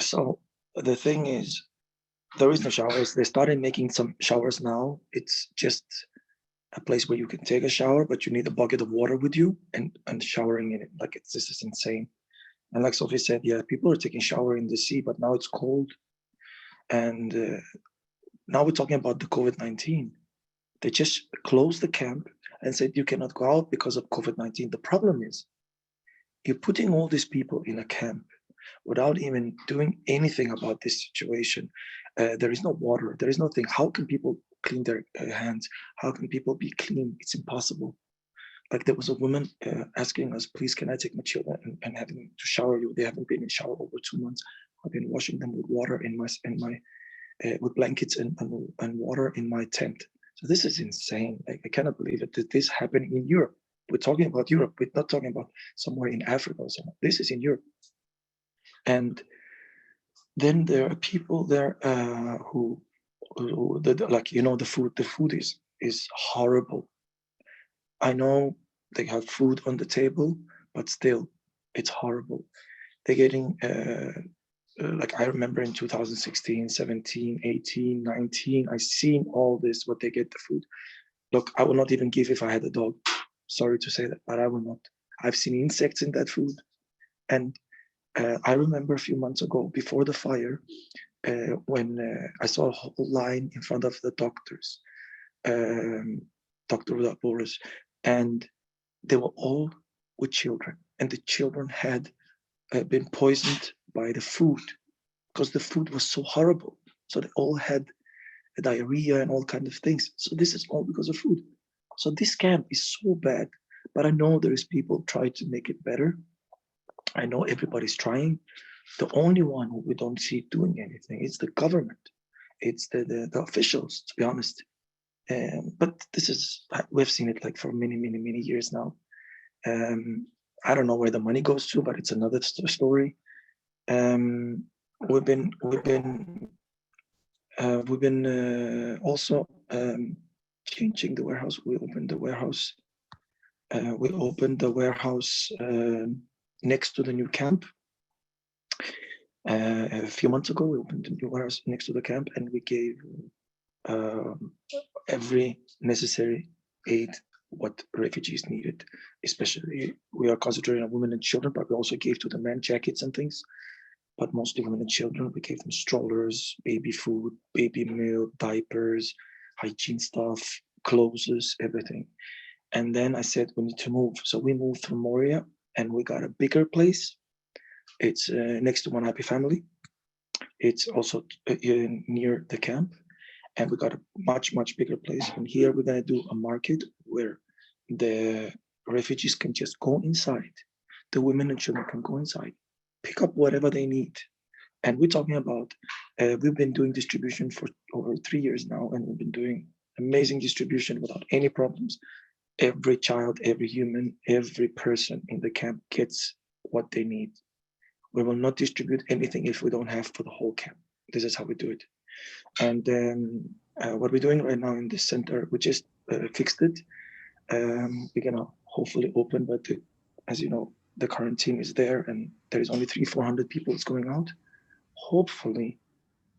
So the thing is, there is no showers. They started making some showers now. It's just a place where you can take a shower, but you need a bucket of water with you and showering in it. Like, this is insane. And like Sophie said, yeah, people are taking shower in the sea, but now it's cold. And now we're talking about the COVID-19. They just closed the camp and said you cannot go out because of COVID-19. The problem is you're putting all these people in a camp without even doing anything about this situation. There is no water, there is nothing. How can people clean their hands? How can people be clean? It's impossible. Like, there was a woman asking us, please, can I take my children and have them to shower you? They haven't been in shower over 2 months. I've been washing them with water with blankets and water in my tent. So this is insane. I cannot believe it that this happened in Europe. We're talking about Europe. We're not talking about somewhere in Africa or somewhere. This is in Europe. And then there are people there who like, you know, the food is horrible. I know they have food on the table, but still, it's horrible. They're getting like, I remember in 2016, 17, 18, 19, I seen all this, what they get the food. Look, I will not even give if I had a dog. Sorry to say that, but I will not. I've seen insects in that food. And I remember a few months ago, before the fire, when I saw a whole line in front of the doctors, Dr. Boris, and they were all with children. And the children had been poisoned by the food because the food was so horrible. So they all had diarrhea and all kinds of things. So this is all because of food. So this camp is so bad, but I know there is people trying to make it better. I know everybody's trying. The only one who we don't see doing anything is the government. It's the officials, to be honest. But this is, we've seen it like for many, many, many years now. I don't know where the money goes to, but it's another story. We've been also changing the warehouse. We opened the warehouse. Next to the new camp. A few months ago, we opened the new warehouse next to the camp, and we gave every necessary aid what refugees needed. Especially, we are concentrating on women and children, but we also gave to the men jackets and things. But mostly women and children. We gave them strollers, baby food, baby milk, diapers, hygiene stuff, clothes, everything. And then I said, we need to move. So we moved from Moria, and we got a bigger place. It's next to One Happy Family. It's also near the camp. And we got a much, much bigger place. And here we're going to do a market where the refugees can just go inside. The women and children can go inside, pick up whatever they need. And we're talking about, we've been doing distribution for over 3 years now, and we've been doing amazing distribution without any problems. Every child, every human, every person in the camp gets what they need. We will not distribute anything if we don't have for the whole camp. This is how we do it. And then what we're doing right now in this center, we just fixed it. We're gonna hopefully open, but as you know, the quarantine is there and there is only 300-400 people that's going out. Hopefully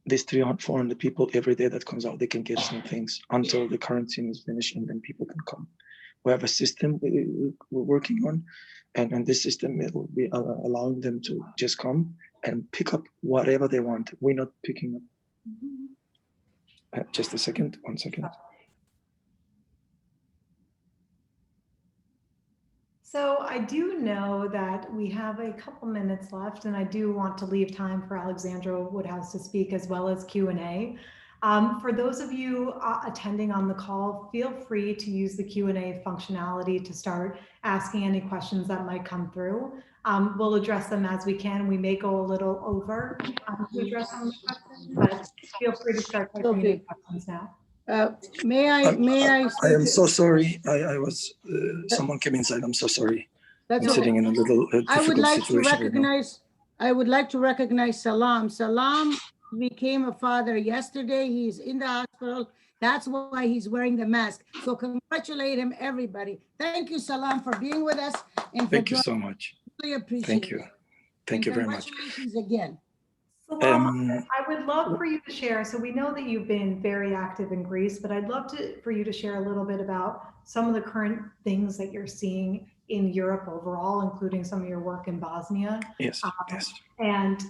these 300-400 people every day that comes out, they can get some things until the quarantine is finished, and then people can come. We have a system we're working on, and this system, it will be allowing them to just come and pick up whatever they want. We're not picking up. Just a second, 1 second. So I do know that we have a couple minutes left, and I do want to leave time for Alexandra Woodhouse to speak as well as Q&A. For those of you attending on the call, feel free to use the Q&A functionality to start asking any questions that might come through. We'll address them as we can. We may go a little over to address some of the questions, but feel free to start typing any questions now. May I? I am so sorry. I was, someone came inside. I'm so sorry. That's I'm sitting in a little I would difficult like to situation right now. recognize. I would like to recognize Salam. Salam became a father yesterday. He's in the hospital. That's why he's wearing the mask. So congratulate him, everybody. Thank you, Salam, for being with us and for Thank you so much. Really appreciate Thank you. it. Thank you very much. Congratulations again. Salam, I would love for you to share. So we know that you've been very active in Greece, but I'd love for you to share a little bit about some of the current things that you're seeing in Europe overall, including some of your work in Bosnia. Yes, yes. And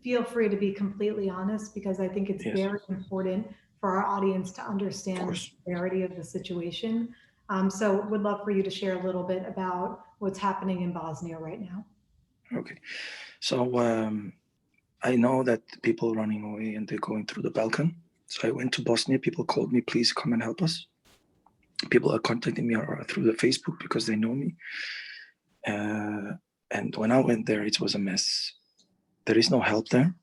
feel free to be completely honest, because I think it's very important for our audience to understand the severity of the situation. So would love for you to share a little bit about what's happening in Bosnia right now. Okay, so I know that people running away and they're going through the Balkan. So I went to Bosnia. People called me, please come and help us. People are contacting me through the Facebook because they know me. And when I went there, it was a mess. There is no help there.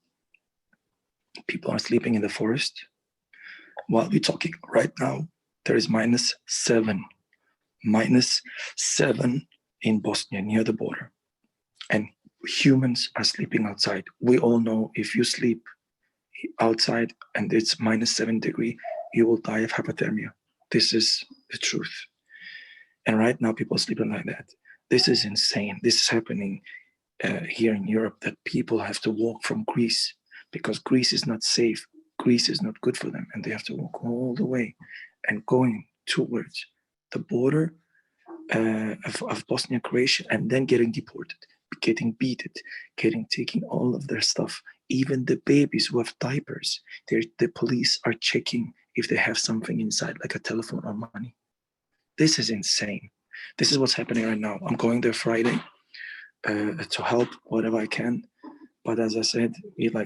People are sleeping in the forest. While we're talking right now, there is -7 in Bosnia near the border. And humans are sleeping outside. We all know if you sleep outside and it's -7 degrees, you will die of hypothermia. This is the truth. And right now people are sleeping like that. This is insane. This is happening here in Europe, that people have to walk from Greece because Greece is not safe. Greece is not good for them. And they have to walk all the way and going towards the border of Bosnia, Croatia, and then getting deported, getting beaten, taking all of their stuff. Even the babies who have diapers, the police are checking if they have something inside, like a telephone or money. This is insane. This is what's happening right now. I'm going there Friday to help whatever I can. But as I said,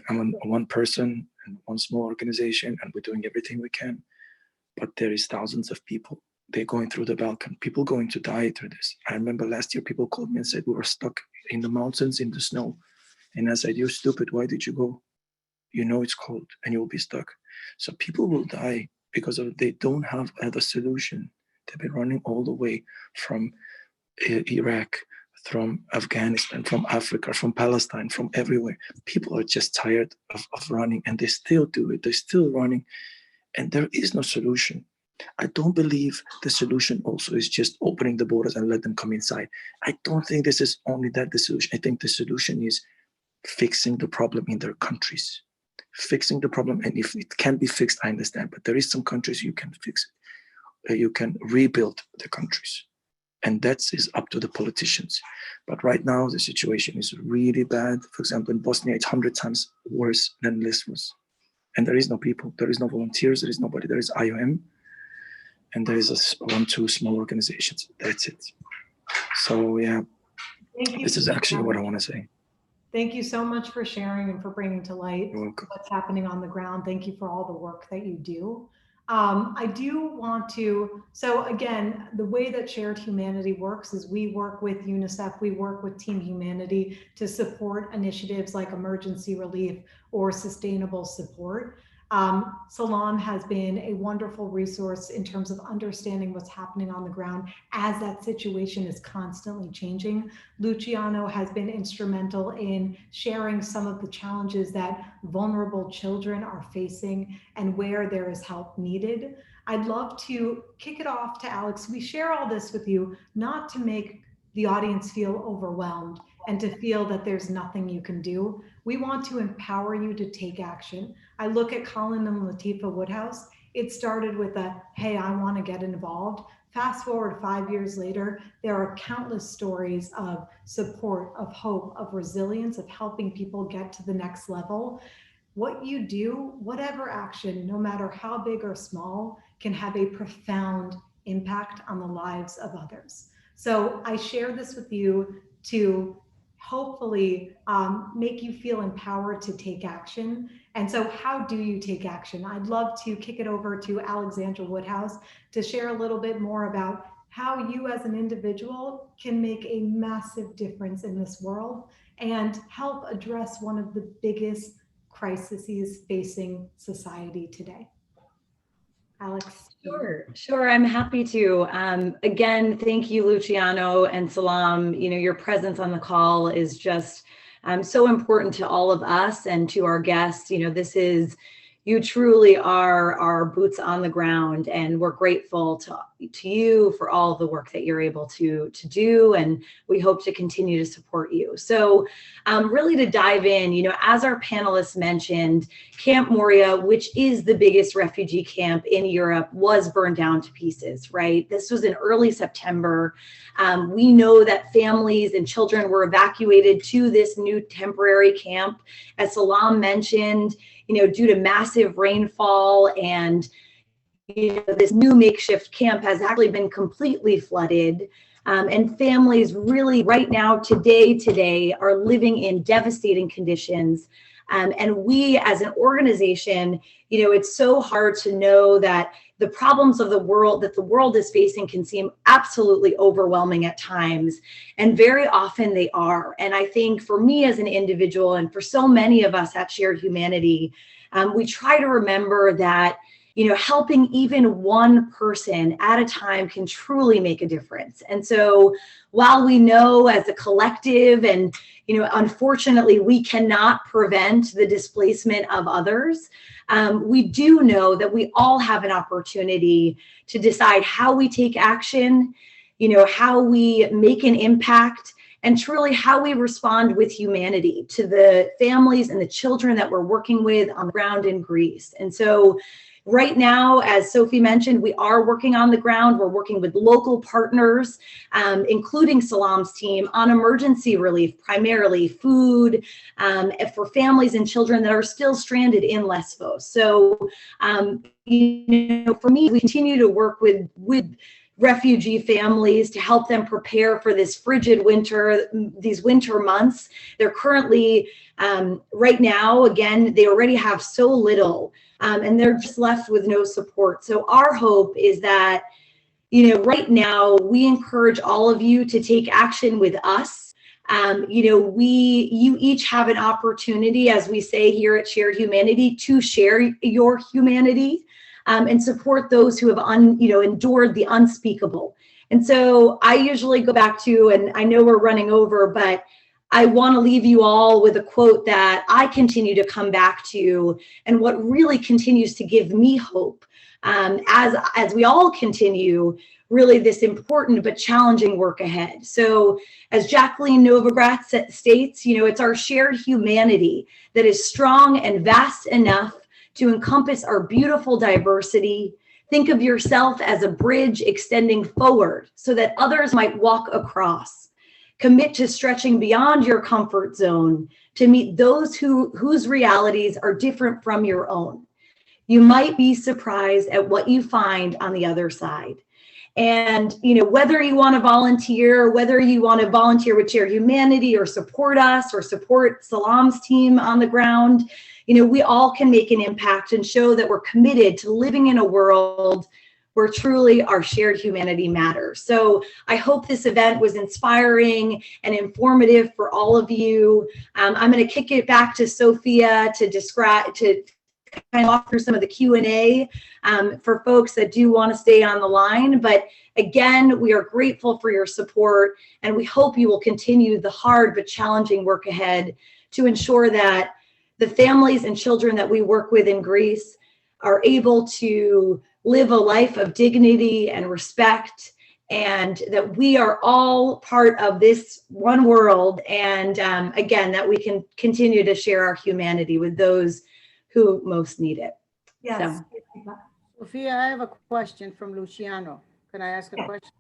I'm one person and one small organization, and we're doing everything we can. But there is thousands of people. They're going through the Balkan. People going to die through this. I remember last year, people called me and said, we were stuck in the mountains in the snow. And I said, you're stupid. Why did you go? You know it's cold and you will be stuck. So people will die because they don't have other solution. They've been running all the way from Iraq, from Afghanistan, from Africa, from Palestine, from everywhere. People are just tired of running, and they still do it. They're still running, and there is no solution. I don't believe the solution also is just opening the borders and let them come inside. I don't think this is only that the solution. I think the solution is fixing the problem in their countries. Fixing the problem, and if it can be fixed, I understand, but there is some countries you can fix it. You can rebuild the countries. And that is up to the politicians. But right now, the situation is really bad. For example, in Bosnia, it's 100 times worse than Lesvos. And there is no people, there is no volunteers, there is nobody. There is IOM, and there is 1-2 small organizations. That's it. So yeah, this is actually what I want to say. Thank you so much for sharing and for bringing to light what's happening on the ground. Thank you for all the work that you do. I do want to, so again, the way that Shared Humanity works is we work with UNICEF, we work with Team Humanity to support initiatives like emergency relief or sustainable support. Salam has been a wonderful resource in terms of understanding what's happening on the ground as that situation is constantly changing. Luciano has been instrumental in sharing some of the challenges that vulnerable children are facing and where there is help needed. I'd love to kick it off to Alex. We share all this with you, not to make the audience feel overwhelmed and to feel that there's nothing you can do. We want to empower you to take action. I look at Colin and Latifah Woodhouse. It started with a, hey, I want to get involved. Fast forward 5 years later, there are countless stories of support, of hope, of resilience, of helping people get to the next level. What you do, whatever action, no matter how big or small, can have a profound impact on the lives of others. So I share this with you to hopefully make you feel empowered to take action. And so how do you take action? I'd love to kick it over to Alexandra Woodhouse to share a little bit more about how you as an individual can make a massive difference in this world and help address one of the biggest crises facing society today. Alex. Sure. I'm happy to. Again, thank you, Luciano and Salam. Your presence on the call is just so important to all of us and to our guests. You truly are our boots on the ground, and we're grateful to you for all the work that you're able to do, and we hope to continue to support you. So really to dive in, as our panelists mentioned, Camp Moria, which is the biggest refugee camp in Europe, was burned down to pieces, right? This was in early September. We know that families and children were evacuated to this new temporary camp, as Salam mentioned, due to massive rainfall, and this new makeshift camp has actually been completely flooded. And families really right now, today are living in devastating conditions. And we as an organization, it's so hard to know that the problems of the world that the world is facing can seem absolutely overwhelming at times. And very often they are. And I think for me as an individual, and for so many of us at Shared Humanity, we try to remember that helping even one person at a time can truly make a difference. And so while we know as a collective, and unfortunately we cannot prevent the displacement of others, we do know that we all have an opportunity to decide how we take action, how we make an impact, and truly how we respond with humanity to the families and the children that we're working with on the ground in Greece. And so right now, as Sophie mentioned, we are working on the ground. We're working with local partners, including Salam's team, on emergency relief, primarily food, for families and children that are still stranded in Lesvos. So, for me, we continue to work with refugee families to help them prepare for this frigid winter, these winter months. They're currently, right now, again, they already have so little, and they're just left with no support. So our hope is that, right now, we encourage all of you to take action with us. You each have an opportunity, as we say here at Shared Humanity, to share your humanity. And support those who have endured the unspeakable. And so I usually go back to, and I know we're running over, but I want to leave you all with a quote that I continue to come back to, and what really continues to give me hope as we all continue really this important but challenging work ahead. So as Jacqueline Novogratz states, it's our shared humanity that is strong and vast enough to encompass our beautiful diversity. Think of yourself as a bridge extending forward so that others might walk across. Commit to stretching beyond your comfort zone to meet those whose realities are different from your own. You might be surprised at what you find on the other side. And, whether you want to volunteer, whether you want to volunteer with Share Humanity or support us or support Salam's team on the ground, we all can make an impact and show that we're committed to living in a world where truly our shared humanity matters. So I hope this event was inspiring and informative for all of you. I'm going to kick it back to Sophia to kind of walk through some of the Q&A for folks that do want to stay on the line. But again, we are grateful for your support, and we hope you will continue the hard but challenging work ahead to ensure that the families and children that we work with in Greece are able to live a life of dignity and respect, and that we are all part of this one world. And again, that we can continue to share our humanity with those who most need it. Yes. So. Sophia, I have a question from Luciano. Can I ask a question?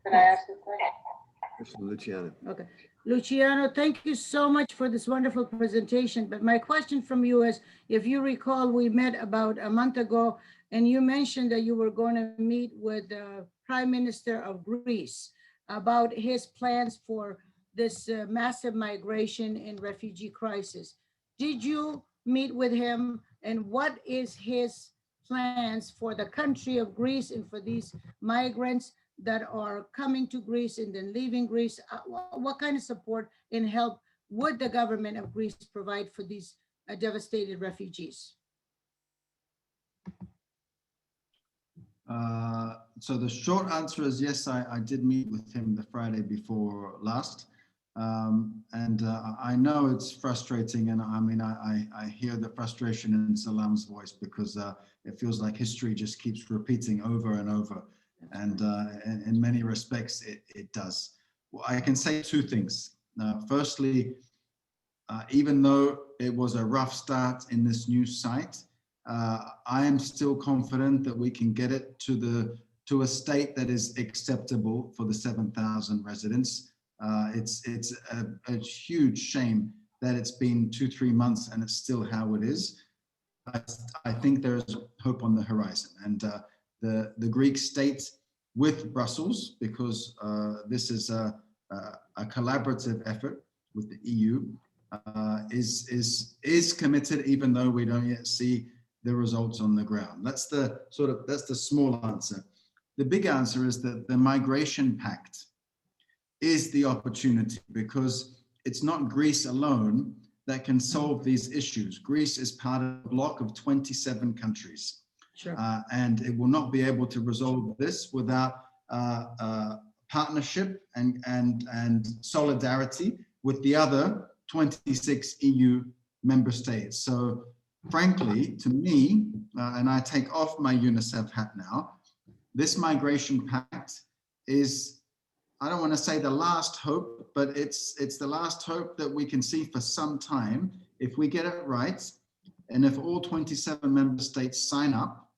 Luciano. Okay. Luciano, thank you so much for this wonderful presentation. But my question from you is, if you recall, we met about a month ago, and you mentioned that you were going to meet with the Prime Minister of Greece about his plans for this massive migration and refugee crisis. Did you meet with him, and what is his plans for the country of Greece and for these migrants that are coming to Greece and then leaving Greece? What kind of support and help would the government of Greece provide for these devastated refugees? So the short answer is yes, I did meet with him the Friday before last. I know it's frustrating, and I mean, I hear the frustration in Salam's voice, because it feels like history just keeps repeating over and over. And in many respects, it does. Well, I can say two things. Firstly, even though it was a rough start in this new site, I am still confident that we can get it to a state that is acceptable for the 7,000 residents. It's a huge shame that it's been 2-3 months and it's still how it is. I think there's hope on the horizon, and the Greek state with Brussels, because this is a collaborative effort with the EU, is committed, even though we don't yet see the results on the ground. That's the small answer. The big answer is that the Migration Pact is the opportunity, because it's not Greece alone that can solve these issues. Greece is part of a bloc of 27 countries. Sure. And it will not be able to resolve this without partnership and solidarity with the other 26 EU member states. So frankly, to me, and I take off my UNICEF hat now, this Migration Pact is, I don't want to say the last hope, but it's the last hope that we can see for some time if we get it right, and if all 27 member states sign up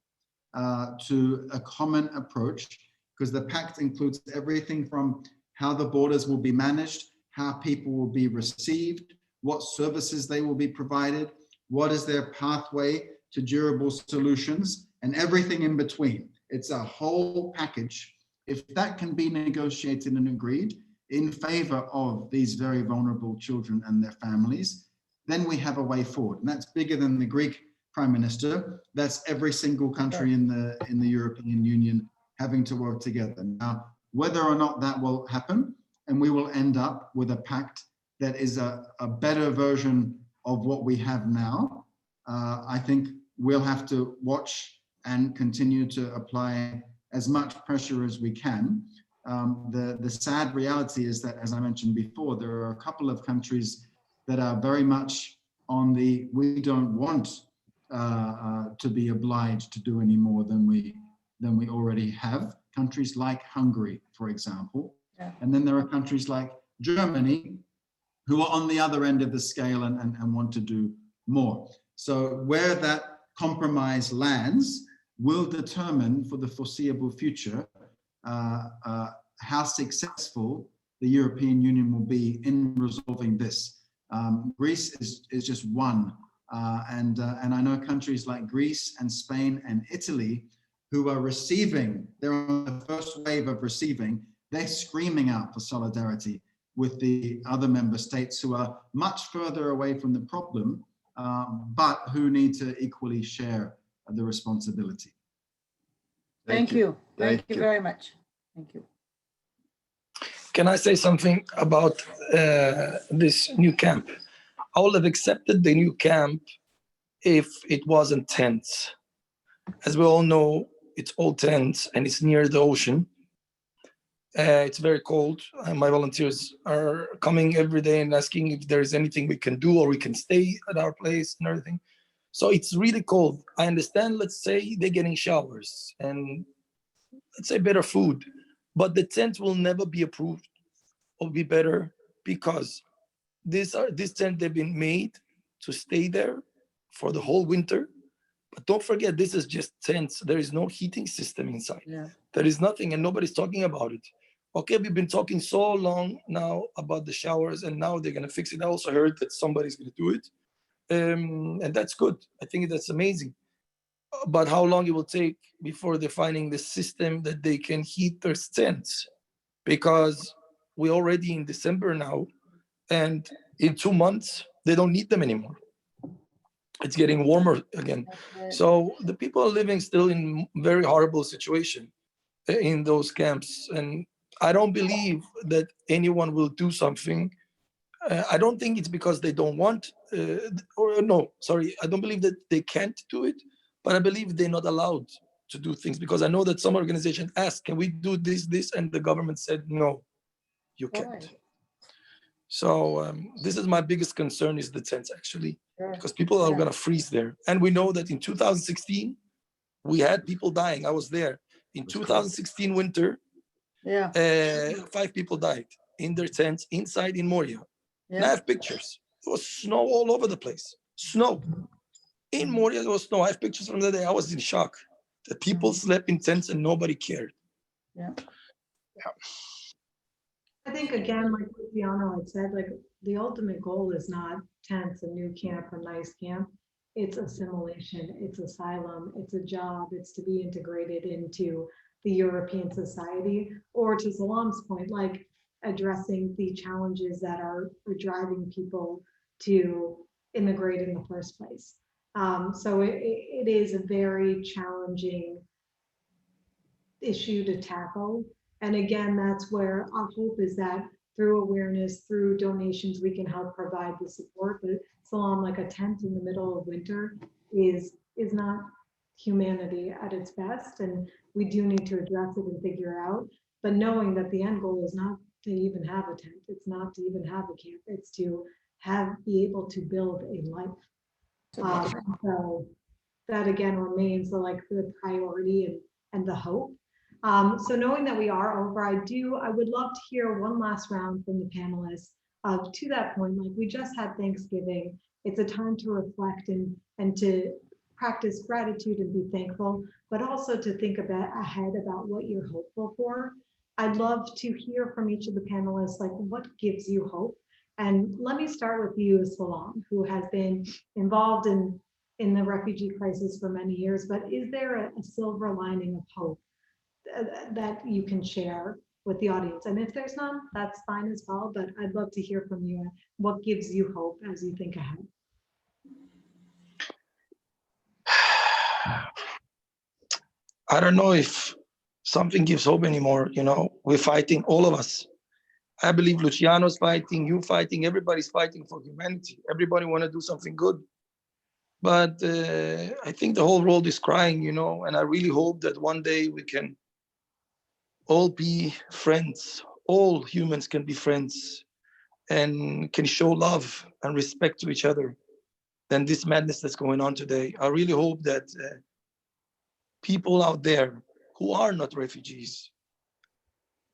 to a common approach, because the pact includes everything from how the borders will be managed, how people will be received, what services they will be provided, what is their pathway to durable solutions, and everything in between. It's a whole package. If that can be negotiated and agreed in favor of these very vulnerable children and their families, then we have a way forward. And that's bigger than the Greek Prime Minister. That's every single country in the European Union having to work together. Now, whether or not that will happen, and we will end up with a pact that is a better version of what we have now, I think we'll have to watch and continue to apply as much pressure as we can. The sad reality is that, as I mentioned before, there are a couple of countries that are very much on the we don't want to be obliged to do any more than we already have. Countries like Hungary, for example. Yeah. And then there are countries like Germany who are on the other end of the scale and want to do more. So where that compromise lands will determine for the foreseeable future how successful the European Union will be in resolving this. Greece is just one, and I know countries like Greece and Spain and Italy who are receiving, they're on the first wave of receiving, they're screaming out for solidarity with the other member states who are much further away from the problem, but who need to equally share the responsibility. Thank you. Thank you very much. Thank you. Can I say something about this new camp? I would have accepted the new camp if it wasn't tents. As we all know, it's all tents and it's near the ocean. It's very cold. My volunteers are coming every day and asking if there's anything we can do or we can stay at our place and everything. So it's really cold. I understand, let's say they're getting showers and let's say better food, but the tent will never be approved or be better because this tent, they've been made to stay there for the whole winter. But don't forget, this is just tents. There is no heating system inside. Yeah. There is nothing and nobody's talking about it. Okay, we've been talking so long now about the showers and now they're gonna fix it. I also heard that somebody's gonna do it. And that's good. I think that's amazing. But how long it will take before they're finding the system that they can heat their tents? Because we're already in December now, and in 2 months, they don't need them anymore. It's getting warmer again. So the people are living still in very horrible situation in those camps. And I don't believe that anyone will do something. I don't think it's because they don't want, I don't believe that they can't do it, but I believe they're not allowed to do things because I know that some organizations asked, can we do this? And the government said, no, you can't. Right. So this is my biggest concern is the tents actually, because people are gonna freeze there. And we know that in 2016, we had people dying. I was there. In 2016 winter, 5 people died in their tents inside in Moria. And I have pictures. There was snow all over the place. Snow. In Moria, there was snow. I have pictures from that day. I was in shock that people slept in tents and nobody cared. Yeah. I think again, like Luciano had said, like the ultimate goal is not tents, a new camp, a nice camp. It's assimilation, it's asylum, it's a job, it's to be integrated into the European society, or to Salam's point, like addressing the challenges that are driving people to immigrate in the first place. So it is a very challenging issue to tackle. And again, that's where our hope is that through awareness, through donations, we can help provide the support. But Salam, like a tent in the middle of winter is not humanity at its best. And we do need to address it and figure out, but knowing that the end goal is not to even have a tent. It's not to even have a camp. It's to be able to build a life. So that again remains the priority and the hope. So knowing that we are over, I would love to hear one last round from the panelists to that point. Like we just had Thanksgiving. It's a time to reflect and to practice gratitude and be thankful, but also to think ahead about what you're hopeful for. I'd love to hear from each of the panelists, like what gives you hope. And let me start with you, Salam, who has been involved in the refugee crisis for many years, but is there a silver lining of hope that you can share with the audience? And if there's none, that's fine as well, but I'd love to hear from you. What gives you hope as you think ahead? I don't know if something gives hope anymore. You know, we're fighting, all of us. I believe Luciano's fighting, you fighting, everybody's fighting for humanity. Everybody want to do something good. But I think the whole world is crying, you know, and I really hope that one day we can all be friends. All humans can be friends and can show love and respect to each other than this madness that's going on today. I really hope that people out there who are not refugees,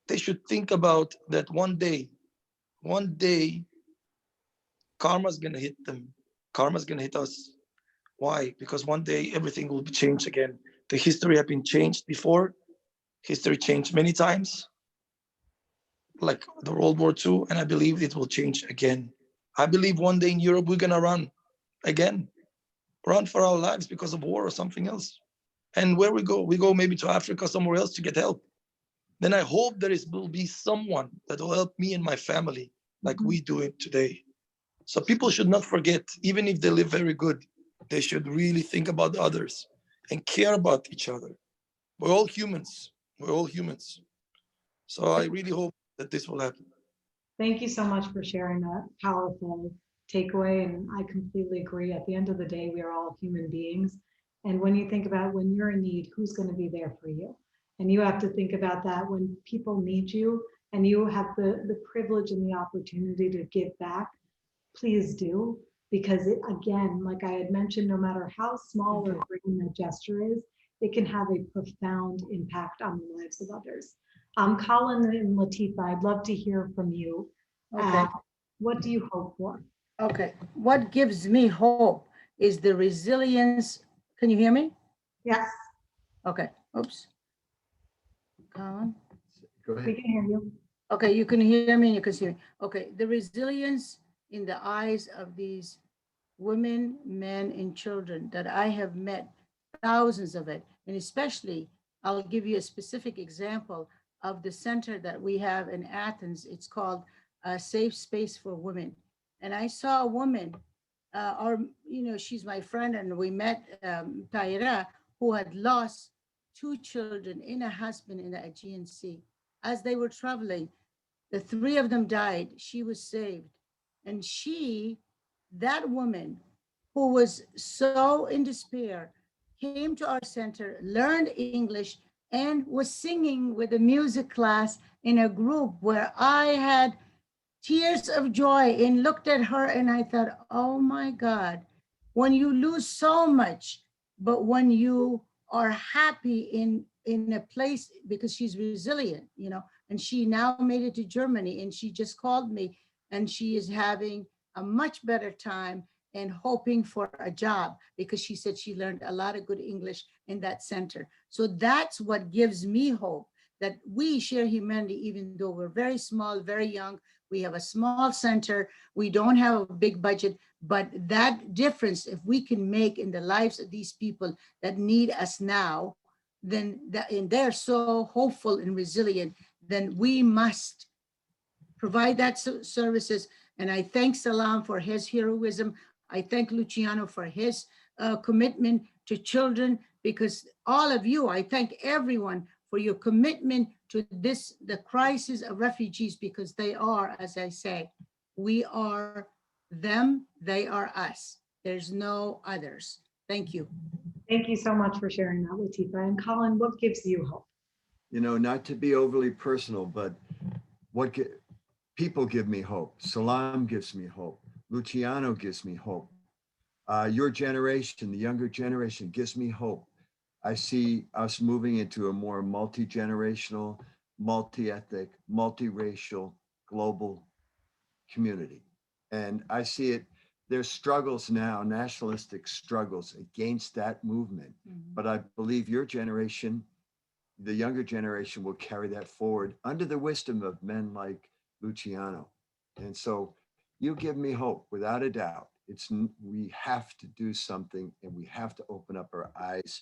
they should think about that one day, karma's gonna hit them. Karma's gonna hit us. Why? Because one day everything will be changed again. The history have been changed before. History changed many times, like the World War II, and I believe it will change again. I believe one day in Europe, we're gonna run again, run for our lives because of war or something else. And where we go maybe to Africa, somewhere else to get help. Then I hope will be someone that will help me and my family like we do it today. So people should not forget, even if they live very good, they should really think about others and care about each other. We're all humans. We're all humans. So I really hope that this will happen. Thank you so much for sharing that powerful takeaway. And I completely agree. At the end of the day, we are all human beings. And when you think about when you're in need, who's going to be there for you? And you have to think about that when people need you and you have the privilege and the opportunity to give back, please do. Because it, again, like I had mentioned, no matter how small or great that gesture is, it can have a profound impact on the lives of others. Colin and Latifa, I'd love to hear from you. Okay. What do you hope for? Okay. What gives me hope is the resilience. Can you hear me? Yes, Okay. Oops. Colin? Go we ahead. can hear you. Okay, you can hear me and you can see me. Okay, the resilience in the eyes of these women, men, and children that I have met, thousands of it, and especially, I'll give you a specific example of the center that we have in Athens. It's called a Safe Space for Women. And I saw a woman, or, she's my friend, and we met Taira, who had lost 2 children and a husband in the Aegean Sea. As they were traveling, the 3 of them died. She was saved. And that woman who was so in despair, came to our center, learned English, and was singing with a music class in a group where I had tears of joy and looked at her and I thought, oh my God, when you lose so much, but when you are happy in a place, because she's resilient, and she now made it to Germany, and she just called me, and she is having a much better time and hoping for a job, because she said she learned a lot of good English in that center. So that's what gives me hope, that we share humanity, even though we're very small, very young. We have a small center. We don't have a big budget, but that difference, if we can make in the lives of these people that need us now, then and they're so hopeful and resilient, then we must provide that services. And I thank Salam for his heroism. I thank Luciano for his commitment to children, because all of you, I thank everyone for your commitment to the crisis of refugees, because they are, as I say, we are them, they are us. There's no others. Thank you. Thank you so much for sharing that, Latifa. And Colin, what gives you hope? Not to be overly personal, but people give me hope. Salam gives me hope. Luciano gives me hope. Your generation, the younger generation, gives me hope. I see us moving into a more multi-generational, multi-ethnic, multiracial, global community. And I see it, there's struggles now, nationalistic struggles against that movement. But I believe your generation, the younger generation, will carry that forward under the wisdom of men like Luciano. And so you give me hope, without a doubt. We have to do something, and we have to open up our eyes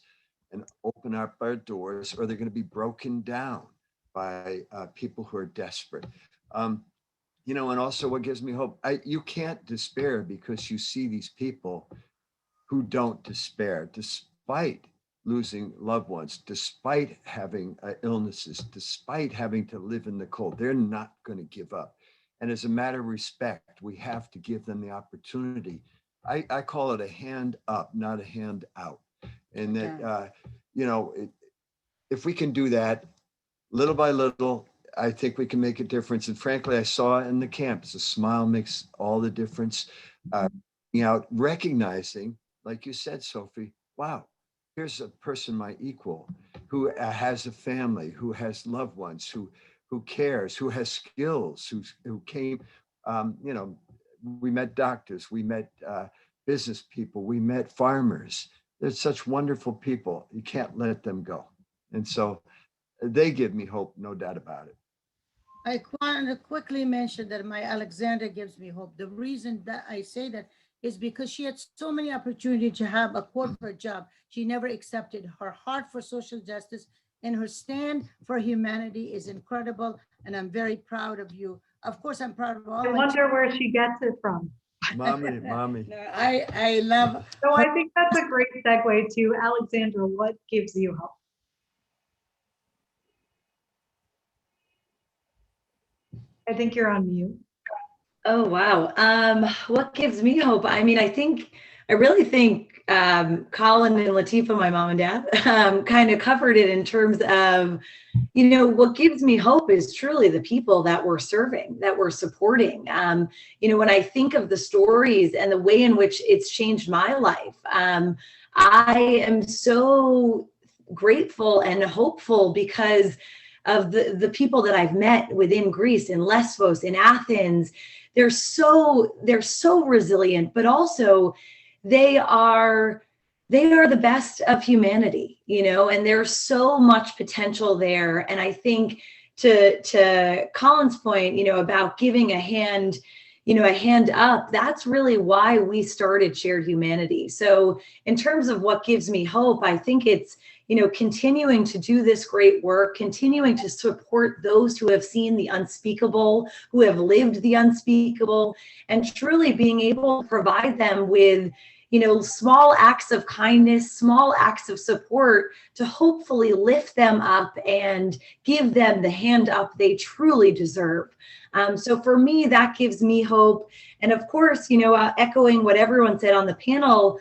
and open up our doors, or they're going to be broken down by people who are desperate. And also what gives me hope, you can't despair, because you see these people who don't despair, despite losing loved ones, despite having illnesses, despite having to live in the cold. They're not going to give up. And as a matter of respect, we have to give them the opportunity. I call it a hand up, not a hand out. And that, if we can do that little by little, I think we can make a difference. And frankly, I saw in the camps, a smile makes all the difference. Recognizing, like you said, Sophie, wow, here's a person my equal, who has a family, who has loved ones, who cares, who has skills, who came, we met doctors, we met business people, we met farmers. They're such wonderful people. You can't let them go. And so they give me hope, no doubt about it. I want to quickly mention that my Alexander gives me hope. The reason that I say that is because she had so many opportunities to have a corporate job. She never accepted. Her heart for social justice and her stand for humanity is incredible. And I'm very proud of you. Of course, I'm proud of all I my wonder where she gets it from. Mommy. No, I love So I think that's a great segue to Alexandra. What gives you hope? I think you're on mute. Oh, wow. What gives me hope? I mean, I really think Colin and Latifa, my mom and dad, kind of covered it in terms of, what gives me hope is truly the people that we're serving, that we're supporting. When I think of the stories and the way in which it's changed my life, I am so grateful and hopeful because of the people that I've met within Greece, in Lesvos, in Athens. They're so resilient, but also they are the best of humanity, and there's so much potential there. And I think to Colin's point, about giving a hand up, that's really why we started Shared Humanity. So in terms of what gives me hope, I think it's, continuing to do this great work, continuing to support those who have seen the unspeakable, who have lived the unspeakable, and truly being able to provide them with, small acts of kindness, small acts of support to hopefully lift them up and give them the hand up they truly deserve. So for me, that gives me hope. And of course, echoing what everyone said on the panel,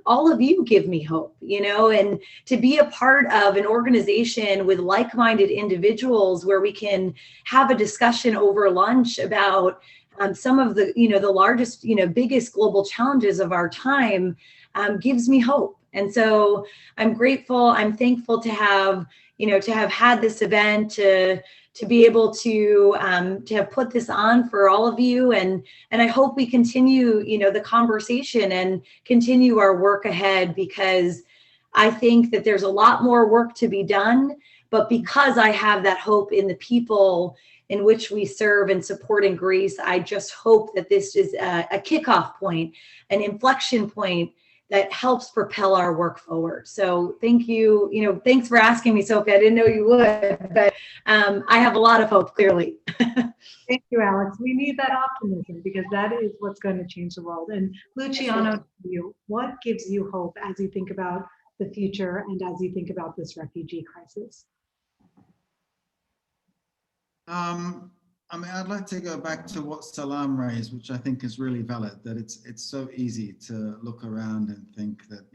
all of you give me hope, and to be a part of an organization with like-minded individuals where we can have a discussion over lunch about some of the, the largest, biggest global challenges of our time gives me hope. And so I'm grateful, I'm thankful to have had this event, to be able to have put this on for all of you. And I hope we continue, the conversation and continue our work ahead, because I think that there's a lot more work to be done. But because I have that hope in the people in which we serve and support in Greece, I just hope that this is a kickoff point, an inflection point that helps propel our work forward. So thank you. Thanks for asking me, Sophie. I didn't know you would, but I have a lot of hope, clearly. Thank you, Alex. We need that optimism because that is what's going to change the world. And Luciano, what gives you hope as you think about the future and as you think about this refugee crisis? I'd like to go back to what Salam raised, which I think is really valid, that it's so easy to look around and think that,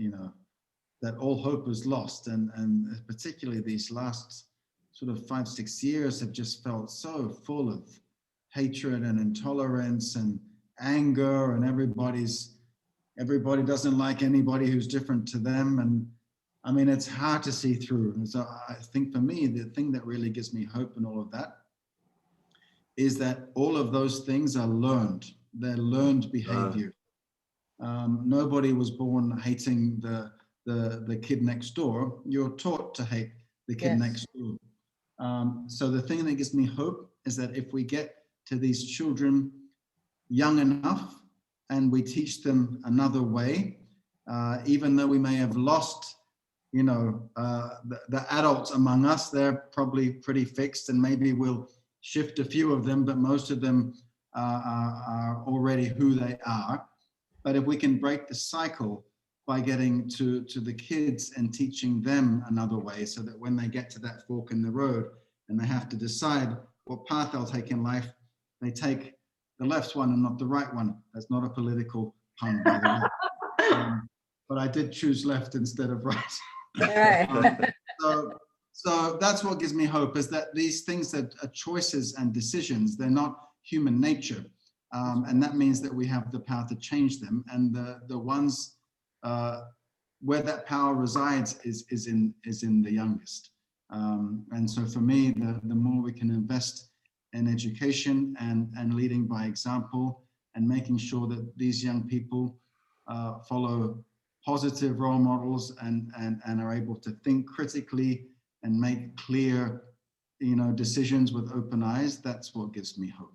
that all hope is lost. And particularly these last sort of 5-6 years have just felt so full of hatred and intolerance and anger, and everybody doesn't like anybody who's different to them. And I mean, it's hard to see through. And so I think for me, the thing that really gives me hope in all of that is that all of those things are learned. They're learned behavior. Nobody was born hating the kid next door. You're taught to hate the kid next door. So the thing that gives me hope is that if we get to these children young enough and we teach them another way, even though we may have lost, the adults among us, they're probably pretty fixed, and maybe we'll shift a few of them, but most of them are already who they are. But if we can break the cycle by getting to the kids and teaching them another way, so that when they get to that fork in the road and they have to decide what path they'll take in life, they take the left one and not the right one. That's not a political pun, by the way. But I did choose left instead of right. So that's what gives me hope, is that these things that are choices and decisions, they're not human nature. And that means that we have the power to change them. And the ones where that power resides is in the youngest. And so for me, the more we can invest in education and leading by example and making sure that these young people follow positive role models and are able to think critically and make clear, decisions with open eyes, that's what gives me hope.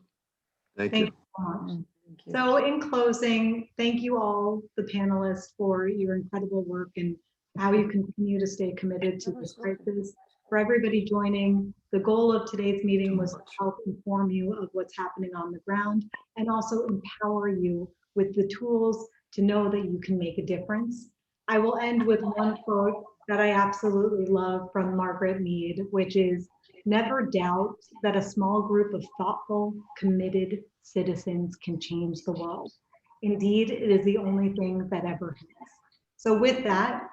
Thank you. So much. So in closing, thank you all, the panelists, for your incredible work and how you continue to stay committed to this crisis. For everybody joining, the goal of today's meeting was to help inform you of what's happening on the ground and also empower you with the tools to know that you can make a difference. I will end with one quote that I absolutely love from Margaret Mead, which is, "Never doubt that a small group of thoughtful, committed citizens can change the world. Indeed, it is the only thing that ever has." So with that,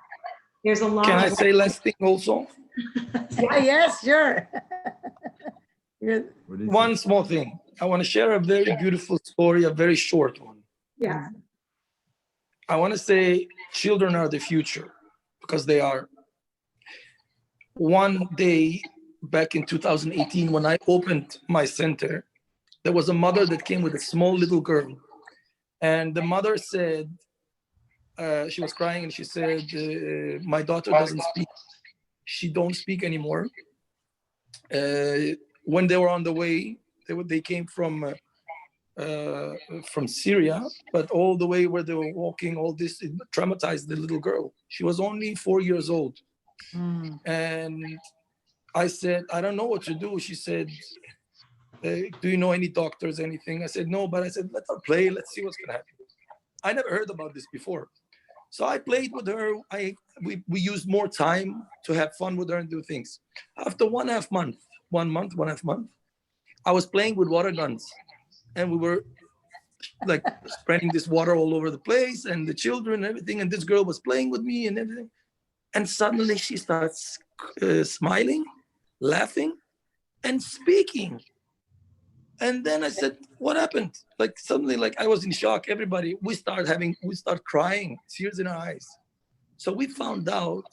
there's a lot Can I of say last thing also? Yes, sure. Yeah. What do you One think? small thing. I want to share a very beautiful story, a very short one. yeah. I want to say children are the future, because they are. One day back in 2018, when I opened my center, there was a mother that came with a small little girl. And the mother said, she was crying and she said, my daughter doesn't speak. She don't speak anymore. When they were on the way, they came from Syria, but all the way where they were walking, all this, it traumatized the little girl. She was only 4 years old. And I said, I don't know what to do. She said, do you know any doctors, anything? I said, no, but I said, let her play. Let's see what's going to happen. I never heard about this before. So I played with her. We used more time to have fun with her and do things. After 1.5 months, 1.5 months, I was playing with water guns. And we were like spreading this water all over the place and the children and everything. And this girl was playing with me and everything. And suddenly she starts smiling, laughing, and speaking. And then I said, what happened? Like suddenly, like I was in shock. Everybody, we start crying, tears in our eyes. So we found out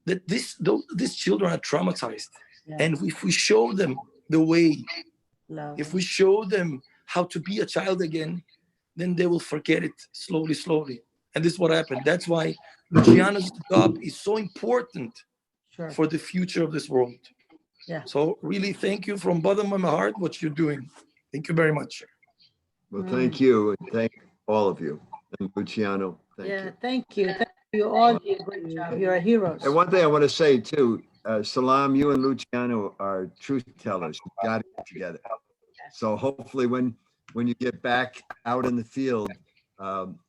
that these children are traumatized. Yeah. And if we show them the way, Love. if we show them how to be a child again, then they will forget it slowly, slowly. And this is what happened. That's why Luciano's job is so important Sure. for the future of this world. Yeah. So really, thank you from bottom of my heart, what you're doing. Thank you very much. Well, thank you. And thank all of you. And Luciano, thank Yeah, you. thank you. Thank you all. Do a great job. You're heroes. And one thing I want to say too, Salam, you and Luciano are truth tellers. You got to get together. So hopefully when you get back out in the field,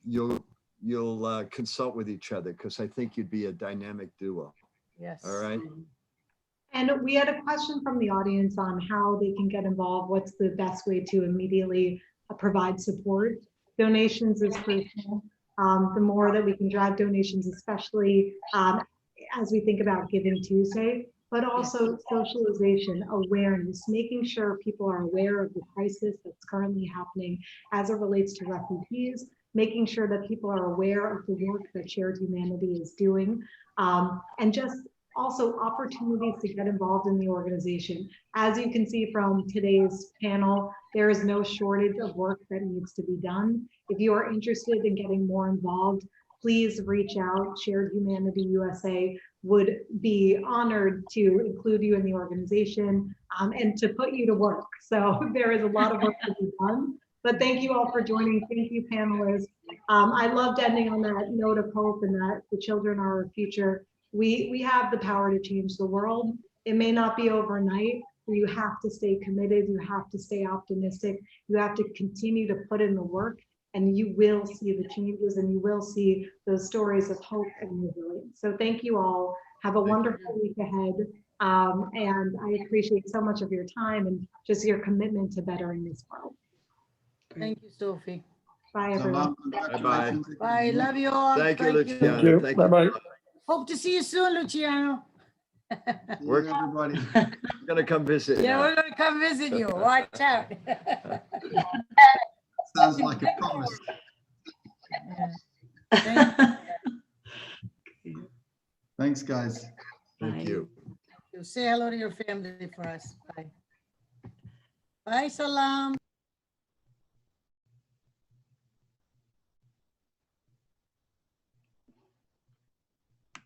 you'll consult with each other, because I think you'd be a dynamic duo. Yes. All right. And we had a question from the audience on how they can get involved. What's the best way to immediately provide support? Donations is crucial. The more that we can drive donations, especially as we think about Giving Tuesday, but also socialization, awareness, making sure people are aware of the crisis that's currently happening as it relates to refugees, making sure that people are aware of the work that Shared Humanity is doing, and just also opportunities to get involved in the organization. As you can see from today's panel, there is no shortage of work that needs to be done. If you are interested in getting more involved, please reach out. Shared Humanity USA would be honored to include you in the organization and to put you to work. So there is a lot of work to be done. But thank you all for joining. Thank you, panelists. I loved ending on that note of hope and that the children are our future. We have the power to change the world. It may not be overnight, but you have to stay committed. You have to stay optimistic. You have to continue to put in the work, and you will see the changes, and you will see those stories of hope and resilience. So thank you all. Have a wonderful week ahead. And I appreciate so much of your time and just your commitment to bettering this world. Thank you, Sophie. Bye, everyone. Bye-bye. Bye. Love you all. Thank you, Thank Luciano. you. Thank Bye-bye. you. Hope to see you soon, Luciano. We're everybody. gonna come visit. Yeah, now. we're gonna come visit you. Watch out. Sounds like a promise. Thanks, guys. Thank you. Say hello to your family for us. Bye. Bye, Salam.